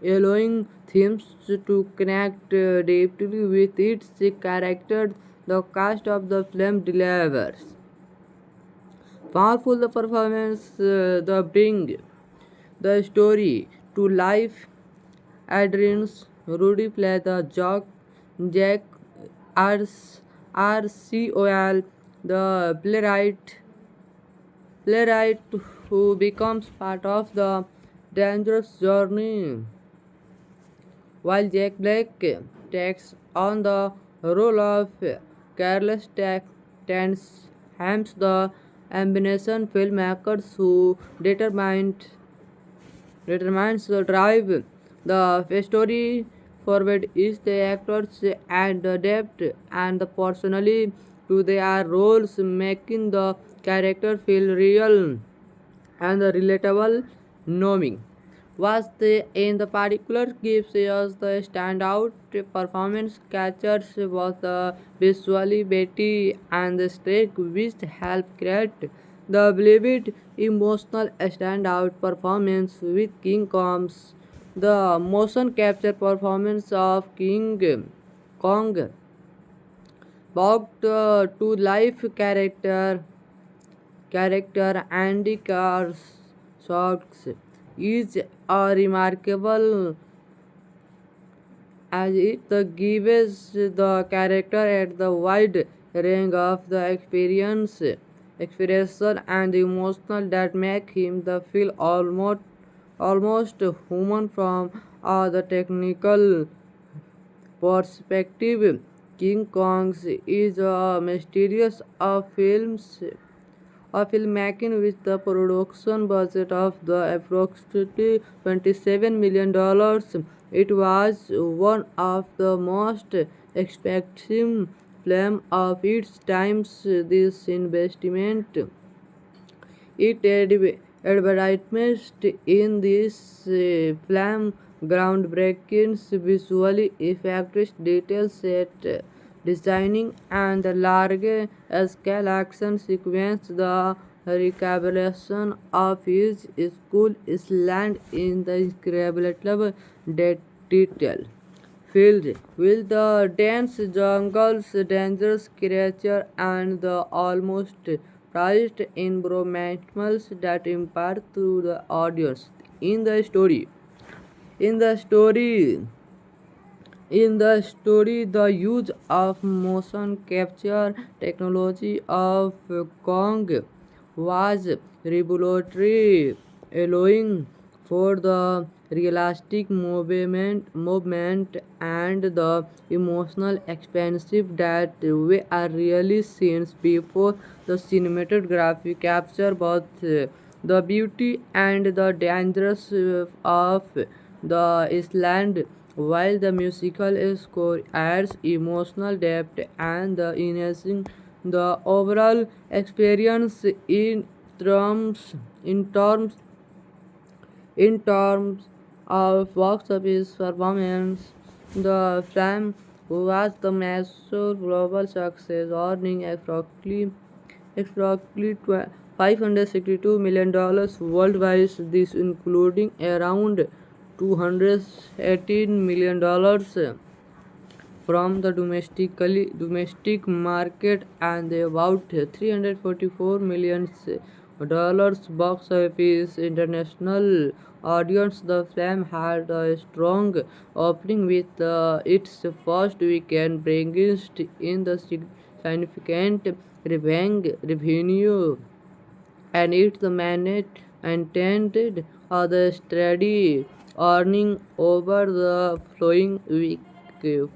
allowing themes to connect deeply with its characters. The cast of the film delivers powerful the performance, the bring the story to life. Adrian's Rudy play the Jack RCOL, the playwright who becomes part of the dangerous journey, while Jack Black takes on the role of careless tends hams the ambition filmmakers who determines the drive. The story forward is the actors and the depth and the personally to their roles, making the character feel real and relatable. Knowing was the in the particular gives us the standout performance catchers was the visually Betty and the streak which help create the believed emotional standout performance with King Kong's the motion capture performance of King Kong brought to life character Andy Carr's is a remarkable as it gives the character at the wide range of the expression and emotional that make him the feel almost human from the technical perspective. King Kong's is a mysterious of films a filmmaking with the production budget of the approximately $27 million. It was one of the most expensive film of its times. This investment it advertised in this film groundbreaking visually effects, detailed set designing, and large scale action sequence. The recapitulation of his school is land in the incredible detail filled with the dense jungles, dangerous creatures, and the almost prized environmentals that impart to the audience. In the story, in the story, the use of motion capture technology of Kong was revolutionary, allowing for the realistic movement and the emotional expansive that we are really seen before the cinematography capture both the beauty and the dangers of the island, while the musical score adds emotional depth and the enhancing the overall experience in terms in terms of box office performance. The film was the massive global success, earning approximately $562 million worldwide, this including around $218 million from the domestic market and about $344 million box office international audience. The film had a strong opening with its first weekend bringing in the significant revenue, and its maintained the steady earning over the following week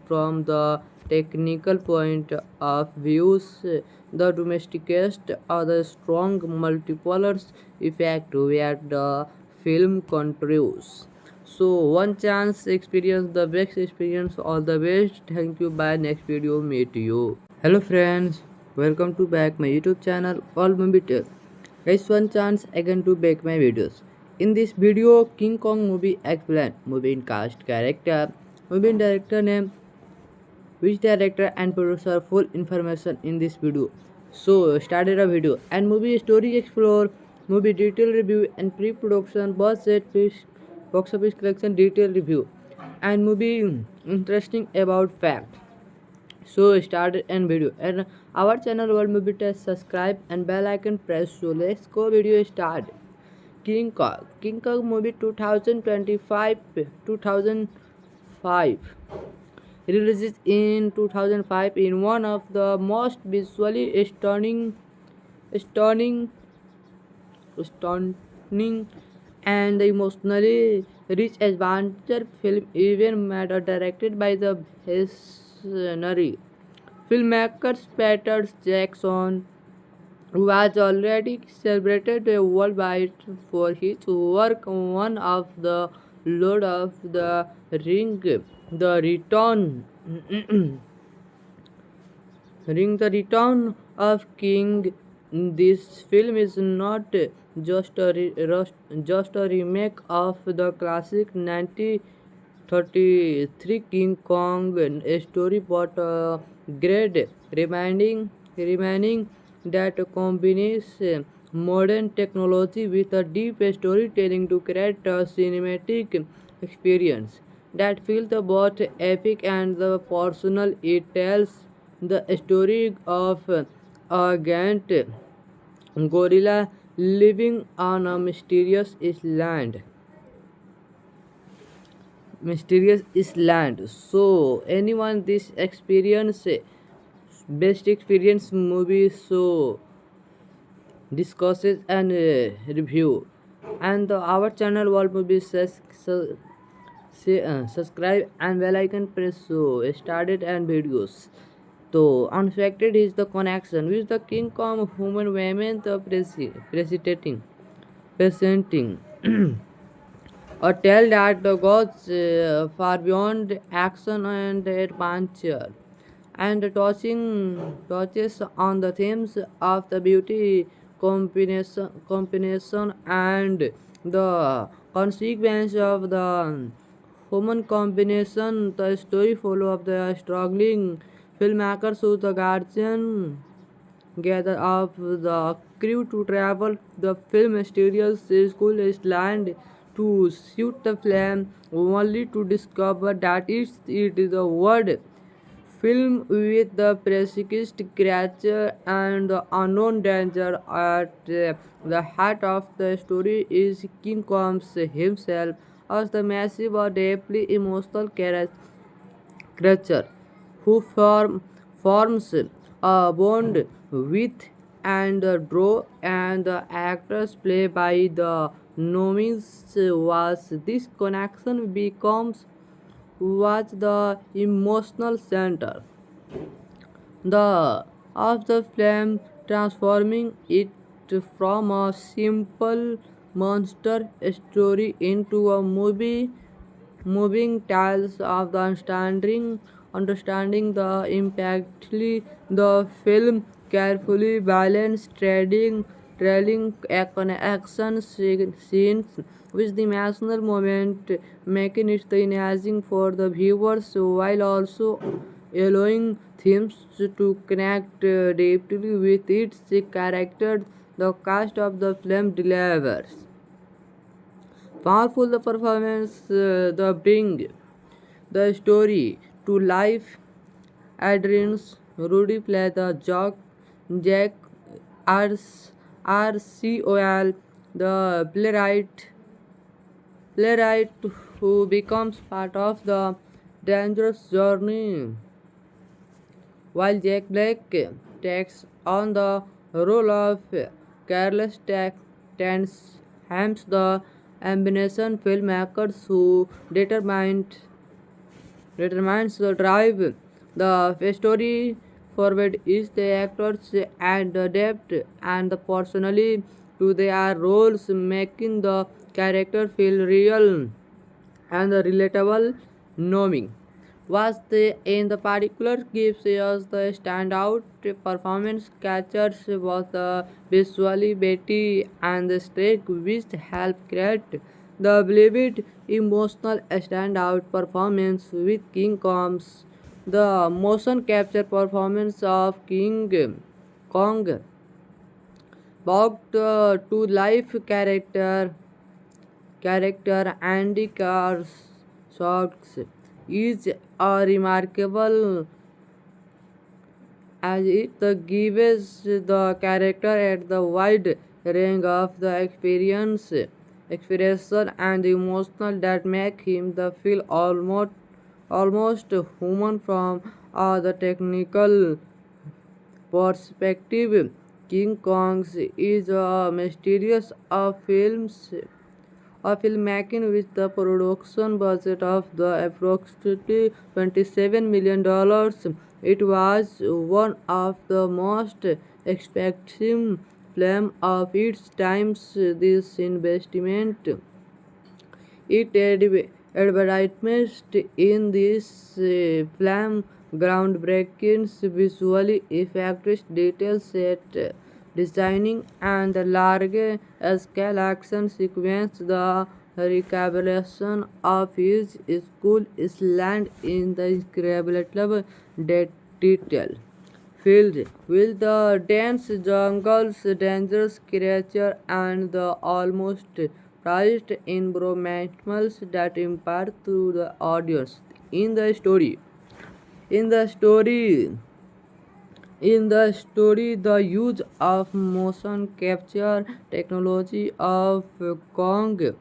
from the technical point of views, the domesticast or the strong multipolar effect where the film contributes. So one chance experience the best experience, all the best. Thank you. Bye. Next video meet you. Hello friends, welcome to back my YouTube channel All Movie Tales. Guys, one chance again to make my videos. In this video, King Kong movie explained, movie in cast, character, movie in director name, which director and producer, full information in this video. So started a video and movie story explore, movie detail review and pre-production, budget, box office collection detail review, and movie interesting about fact. So started and video and our channel World Movie Test, subscribe and bell icon press. So let's go video start. King Kong movie 2025 2005 releases in 2005 in one of the most visually stunning stunning and emotionally rich adventure film even matter directed by the visionary filmmaker Peter Jackson, who has already celebrated worldwide for his work on one of the Lord of the Ring, the Return, the Return of King. This film is not just a remake of the classic 1933 King Kong story, but a great reminding that combines modern technology with a deep storytelling to create a cinematic experience that feels both epic and the personal. It tells the story of a giant gorilla living on a mysterious island. So anyone this experience best experience movie, so discusses and review and our channel World Movie says subscribe and bell icon press. So started and videos. So unexpected is the connection with the King Kong human women the presenting a tale that goes far beyond action and adventure and touches on the themes of the beauty combination and the consequence of the human combination. The story follow of the struggling filmmakers who the guardian gather of the crew to travel the film mysterious school land to shoot the film, only to discover that it is a word film with the precise creature and the unknown danger at the heart of the story is King Kong himself as the massive or deeply emotional creature who forms a bond with and draw and the actors play by the nominees was this connection becomes was the emotional center the of the film, transforming it from a simple monster story into a moving tales of the understanding the impactly the film carefully balanced trailing action scenes with the emotional moment, making it engaging for the viewers while also allowing themes to connect deeply with its characters. The cast of the film delivers powerful the performance, the bring the story to life. Adrian's Rudy play the Jack RCOL, the playwright who becomes part of the dangerous journey, while Jack Black takes on the role of careless tends hams the ambition filmmakers who determines the drive The story forward is the actors and the depth and the personally to their roles, making the character feel real and relatable. Knowing was the in the particular gives us the standout performance catchers was the visually Betty and the streak which help create the believed emotional standout performance with King Kong's the motion capture performance of King Kong brought to life character Andy Carr's is a remarkable as it gives the character at the wide range of the expression and emotional that make him the feel almost human from the technical perspective. King Kong is a mysterious of films a filmmaking with the production budget of the approximately $27 million. It was one of the most expensive films of its time. This investment it advertisement in this film groundbreaking visually effects, detail set designing, and the large-scale action sequence. The recapitulation of his school is land in the incredible detail filled with the dense jungles, dangerous creatures, and the almost prized environments that impart to the audience. In the story, in the story, the use of motion capture technology of Kong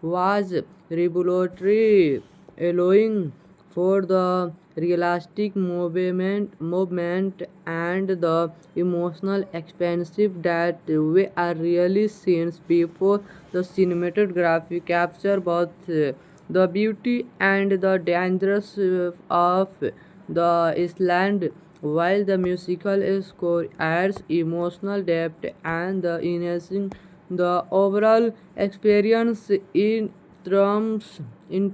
was revolutionary, allowing for the realistic movement and the emotional expansive that we are really seen before. The cinematography capture both the beauty and the dangers of the island, while the musical score adds emotional depth and the enhancing the overall experience in terms in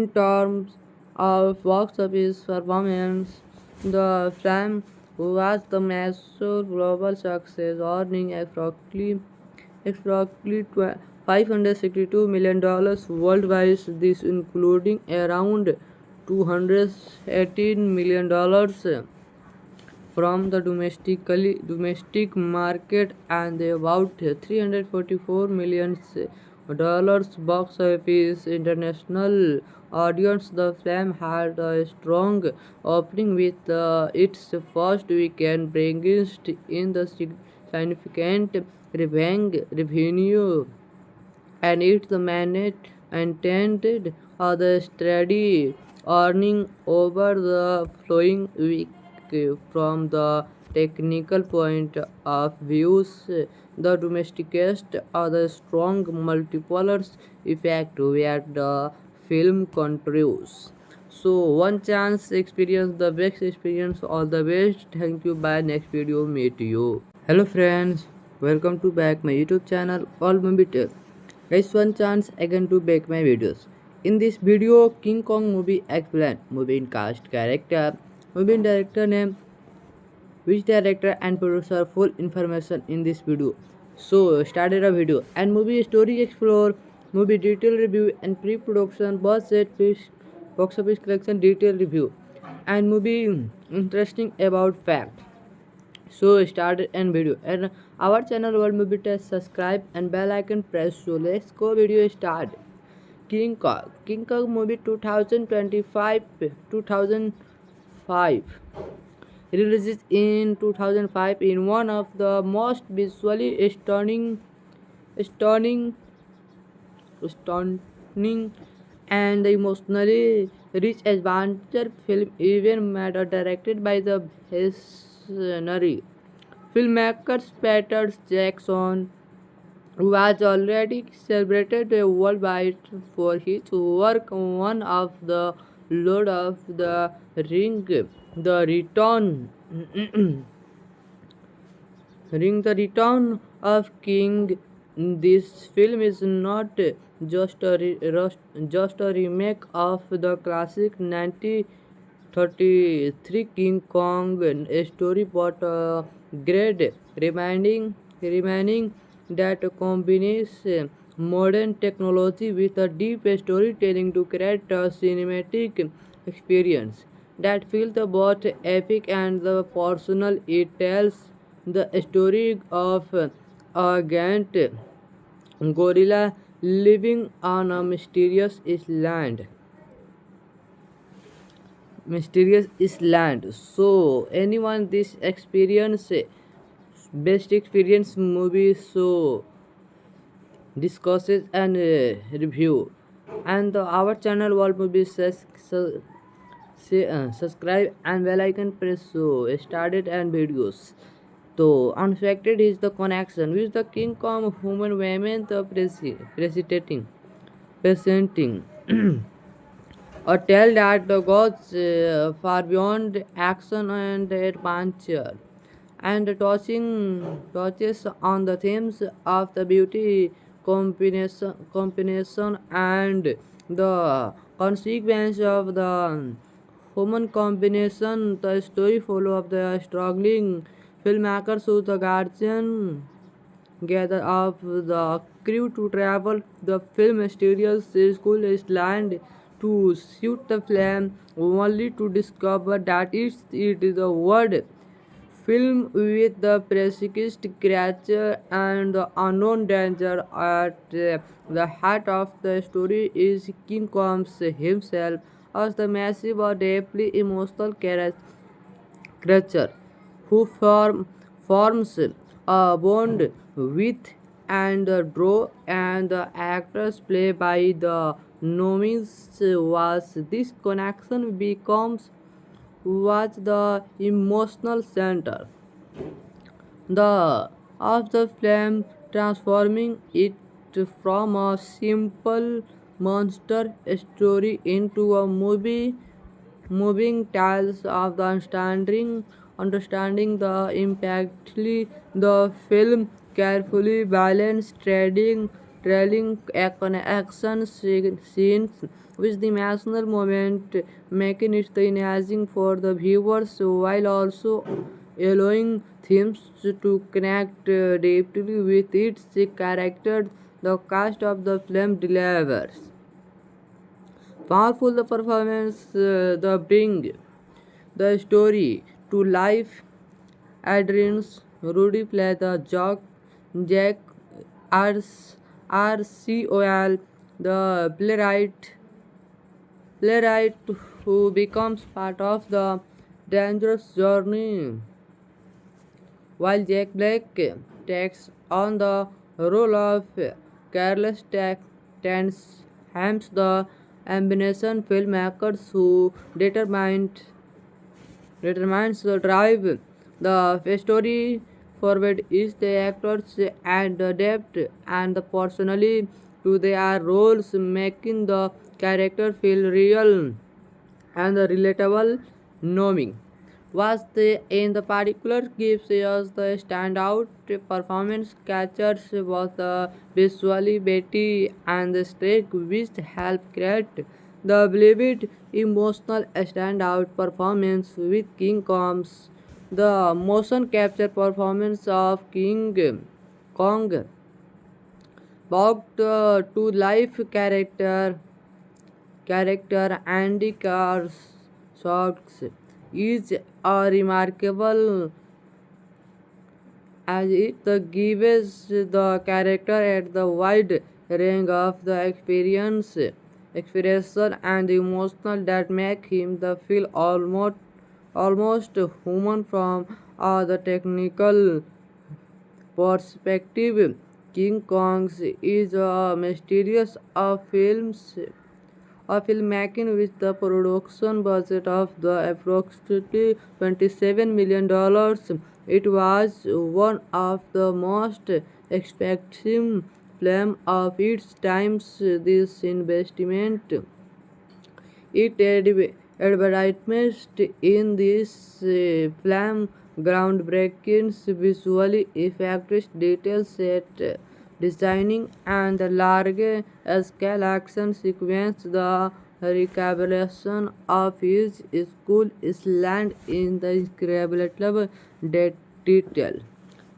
terms of box office performance. The film was the massive global success, earning approximately $562 million worldwide, this including around $218 million from the domestic market and about $344 million box office international audience. The film had a strong opening with its first weekend bringing in the significant revenue, and its managed intended the steady earning over the following week. From the technical point of view, the domesticist are the strong multipliers effect where the film contributes. So one chance experience the best experience, all the best. Thank you. Bye. Next video meet you. Hello friends, welcome to back my YouTube channel All Movie Tale. Guys, one chance again to back my videos. In this video, King Kong movie explained movie in cast, character, movie in director name, which director and producer, full information in this video. So started a video and movie story explore, movie detail review and pre-production, budget, box office collection detail review, and movie interesting about fact. So started and video and our channel World Movie Test, subscribe and bell icon press. So let's go video start. King Kong movie 2005 released in 2005 in one of the most visually stunning stunning and emotionally rich adventure film even matter directed by the visionary filmmaker Peter Jackson, who was already celebrated worldwide for his work. One of the Lord of the Ring, the return. Ring the Return of King. This film is not just a remake of the classic 1933 King Kong story, but a great reminding that combines modern technology with a deep storytelling to create a cinematic experience that feels both epic and the personal. It tells the story of a giant gorilla living on a mysterious island. So anyone this experience best experience movie, so discusses and review, and our channel World Movie says so, say, subscribe and bell icon press, so started and videos. So unexpected is the connection with the King Kong human women the presenting a tale that the gods far beyond action and adventure, and touches on the themes of the beauty combination and the consequence of the human combination. The story follow of the struggling filmmakers who the guardian gather up the crew to travel the film mysterious school land to shoot the flame, only to discover that it is a word film with the precise creature and the unknown danger at the heart of the story is King Kong himself as the massive or deeply emotional creature who forms a bond with and draw, and the actors play by the nominees was this connection becomes was the emotional center the of the film, transforming it from a simple monster story into a moving tales of the understanding the impactfully. The film carefully balanced trailing scenes with the emotional moment, making it engaging for the viewers while also allowing themes to connect deeply with its characters. The cast of the film delivers powerful the performance, the bring the story to life. Adrian's Rudy play the Jack RCOL, the playwright who becomes part of the dangerous journey, while Jack Black takes on the role of careless tense hams the ambition filmmakers who determines the drive the story forward is the actors and the depth and the personally to their roles, making the character feel real and relatable. Knowing was the in the particular gives us the standout performance catchers was the visually Betty and the streak which help create the believed emotional standout performance with King Kong's the motion capture performance of King Kong brought to life character Andy Carr's is a remarkable as it gives the character at the wide range of the expression and emotional that make him the feel almost human from the technical perspective. King Kong is a mysterious of films a filmmaking with the production budget of the approximately $27 million. It was one of the most expensive films of its time. This investment It advertisement in this film groundbreaking visually effects, detail set designing, and the large scale action sequence. The recapitulation of his school is land in the incredible detail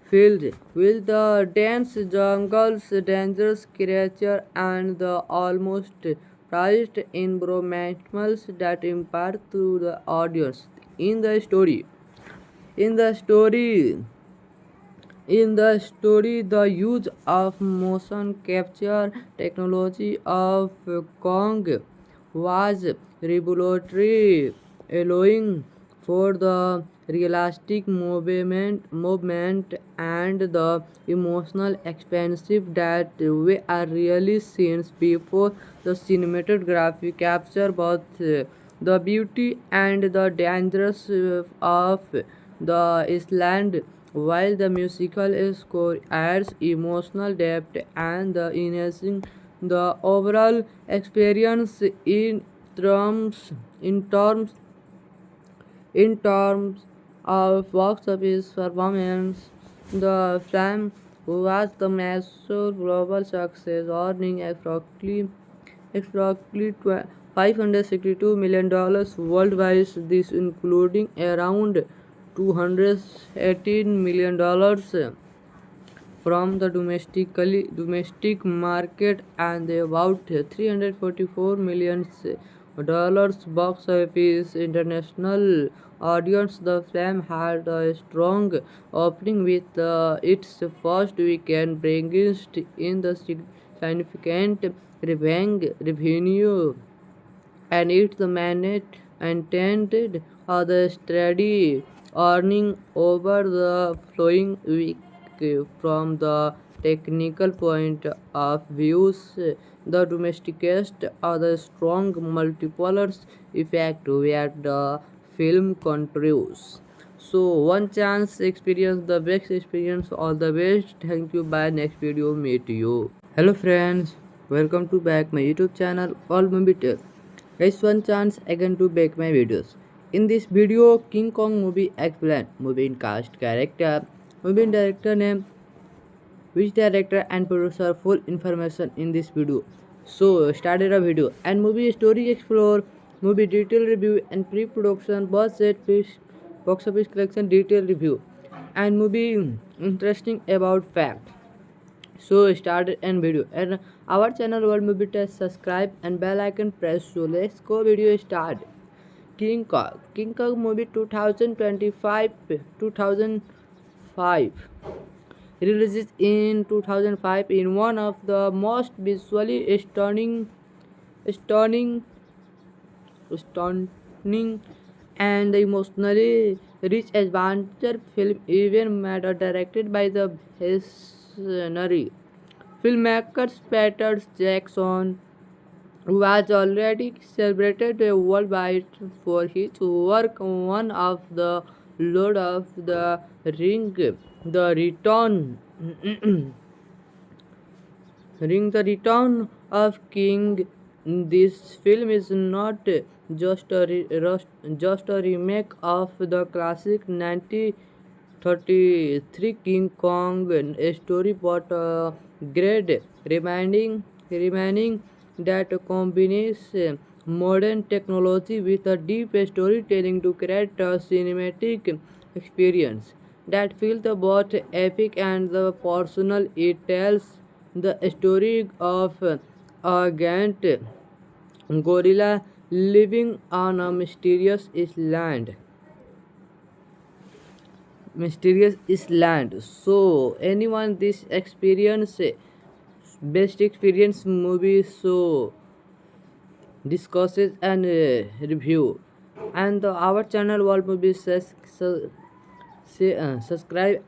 filled with the dense jungles, dangerous creatures, and the almost priced environments that impart to the audience. In the story, in the story, the use of motion capture technology of Kong was revolutionary, allowing for the realistic movement and the emotional expansive that we are really seen before. The cinematography capture both the beauty and the dangers of the island, while the musical score adds emotional depth and the enhancing the overall experience in terms in terms of box office performance. The film was the massive global success, earning approximately $562 million worldwide, this including around $218 million from the domestic market and about $344 million box office international audience. The film had a strong opening with its first weekend bringing in the significant revenue, and its managed intended the steady earning over the following week. From the technical point of view, the domesticast are the strong multipliers effect where the film contributes. So one chance experience the best experience, all the best. Thank you. Bye. Next video meet you. Hello friends, welcome to back my YouTube channel All Movie Tale. Guys, one chance again to back my videos. In this video, King Kong movie explained, movie in cast, character, movie in director name, which director and producer, full information in this video. So started a video and movie story explore, movie detail review and pre-production, budget, box office collection detail review, and movie interesting about fact. So started and video and our channel World Movie Test, subscribe and bell icon press. So let's go video start. King Kong movie 2005 releases in 2005 in one of the most visually stunning stunning and emotionally rich adventure film, even made or directed by the visionary filmmakers Peter Jackson, who was already celebrated worldwide for his work on one of the Lord of the Ring, the Return, the Return of King. This film is not just a remake of the classic 1933 King Kong story, but a great reminding that combines modern technology with a deep storytelling to create a cinematic experience that feels both epic and the personal. It tells the story of a giant gorilla living on a mysterious island. So anyone this experience best experience movie, so discusses and review, and our channel World Movie subscribe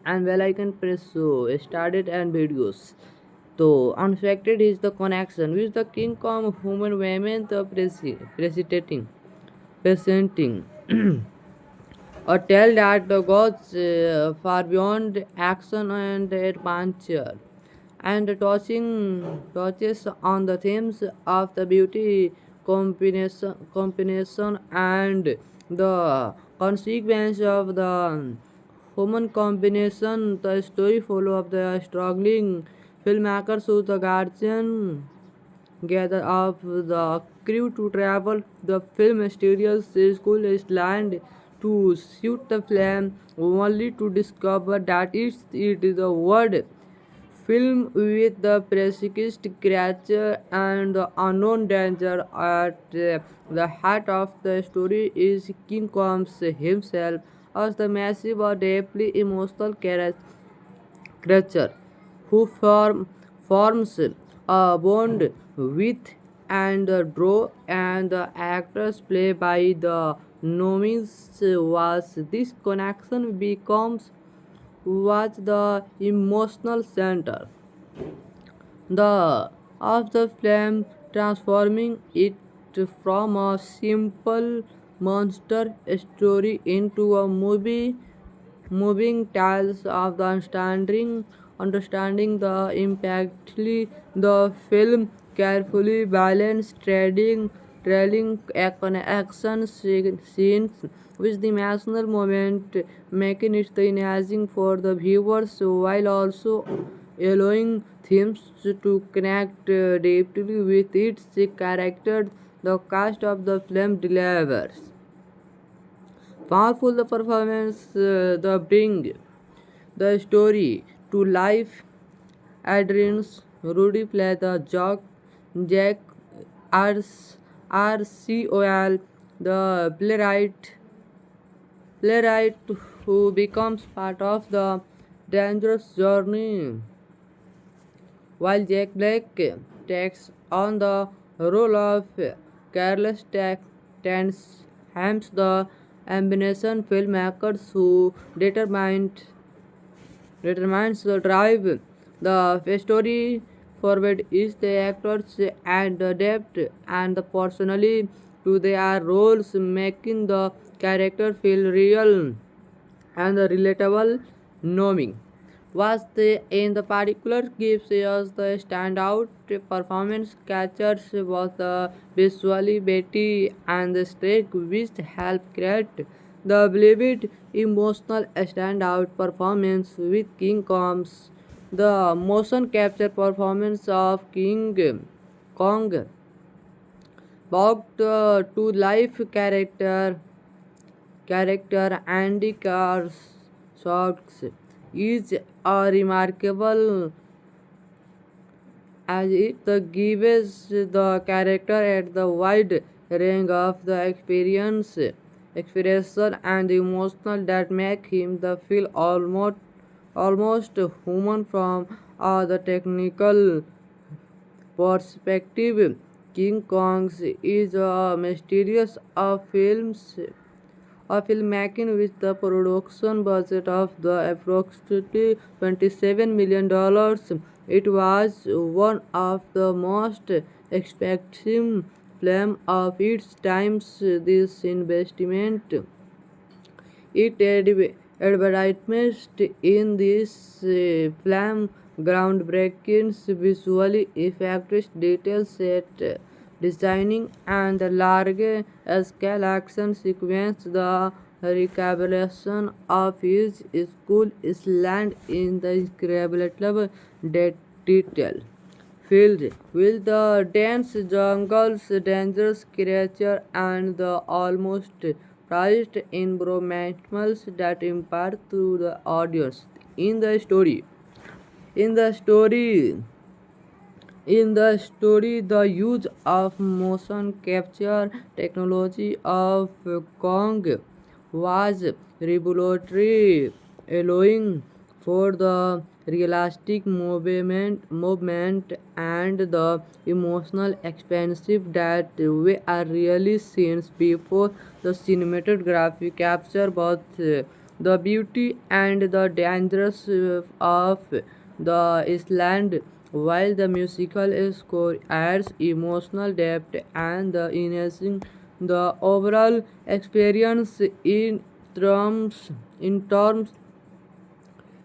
and bell icon press. So started and videos. So unexpected is the connection with the King Kong human women the presenting a tale that goes far beyond action and adventure, and touches on the themes of the beauty, combination and the consequence of the human combination. The story follow of the struggling filmmakers who the guardian gather up the crew to travel the film studios school is land to shoot the film only to discover that it is the word film with the precise creature and the unknown danger at the heart of the story is King Kong himself as the massive or deeply emotional creature who forms a bond with and draw and the actors play by the nominees was this connection becomes was the emotional center the of the film, transforming it from a simple monster story into a moving tales of the understanding the impactly the film carefully balanced trailing action scenes with the emotional moment making it the engaging for the viewers while also allowing themes to connect deeply with its characters. The cast of the film delivers powerful the performance the bring the story to life. Adrian's Rudy play the Jack RCOL, the playwright who becomes part of the dangerous journey, while Jack Black takes on the role of careless hams the ambition filmmakers who determines the drive. The story forward is the actors and the depth and the personally to their roles, making the character feel real and relatable. Knowing was the in the particular gives us the standout performance catchers was the visually Betty and the streak which help create the believed emotional standout performance with King Kong's the motion capture performance of King Kong brought to life character Andy Carr's is a remarkable as it gives the character at the wide range of the expression and emotional that make him the feel almost human from the technical perspective. King Kong is a mysterious of films a filmmaking with the production budget of the approximately $27 million. It was one of the most expensive film of its times. This investment it advertised in this film groundbreaking visually effects, detailed set designing, and the large-scale action sequence. The recapitulation of his school is land in the incredible detail filled with the dense jungles, dangerous creatures, and the almost prized environments that impart to the audience. In the story, in the story, the use of motion capture technology of Kong was revolutionary, allowing for the realistic movement and the emotional expansive that we are really seen before the cinematography capture both the beauty and the dangers of the island while the musical score adds emotional depth and the enhancing the overall experience in terms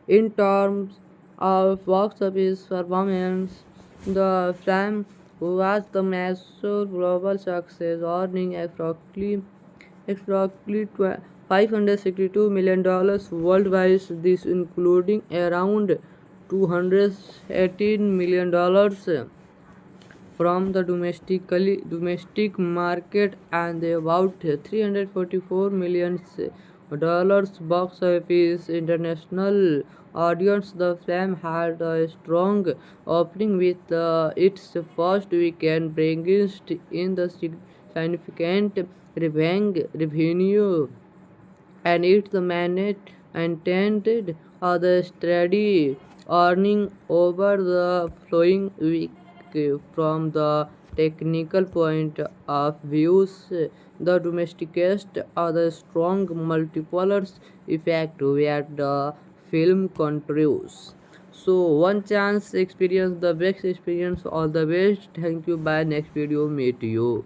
in terms of box office performance, the film was the massive global success, earning approximately $562 million worldwide, this including around $218 million from the domestic market and about $344 million box office international audience. The film had a strong opening with its first weekend bringing in the significant revenue, and its maintained the steady earning over the following week. From the technical point of view, the domestic cast are the strong multipliers effect where the film contributes. So one chance experience the best experience. All the best. Thank you. Bye. Next video. Meet you.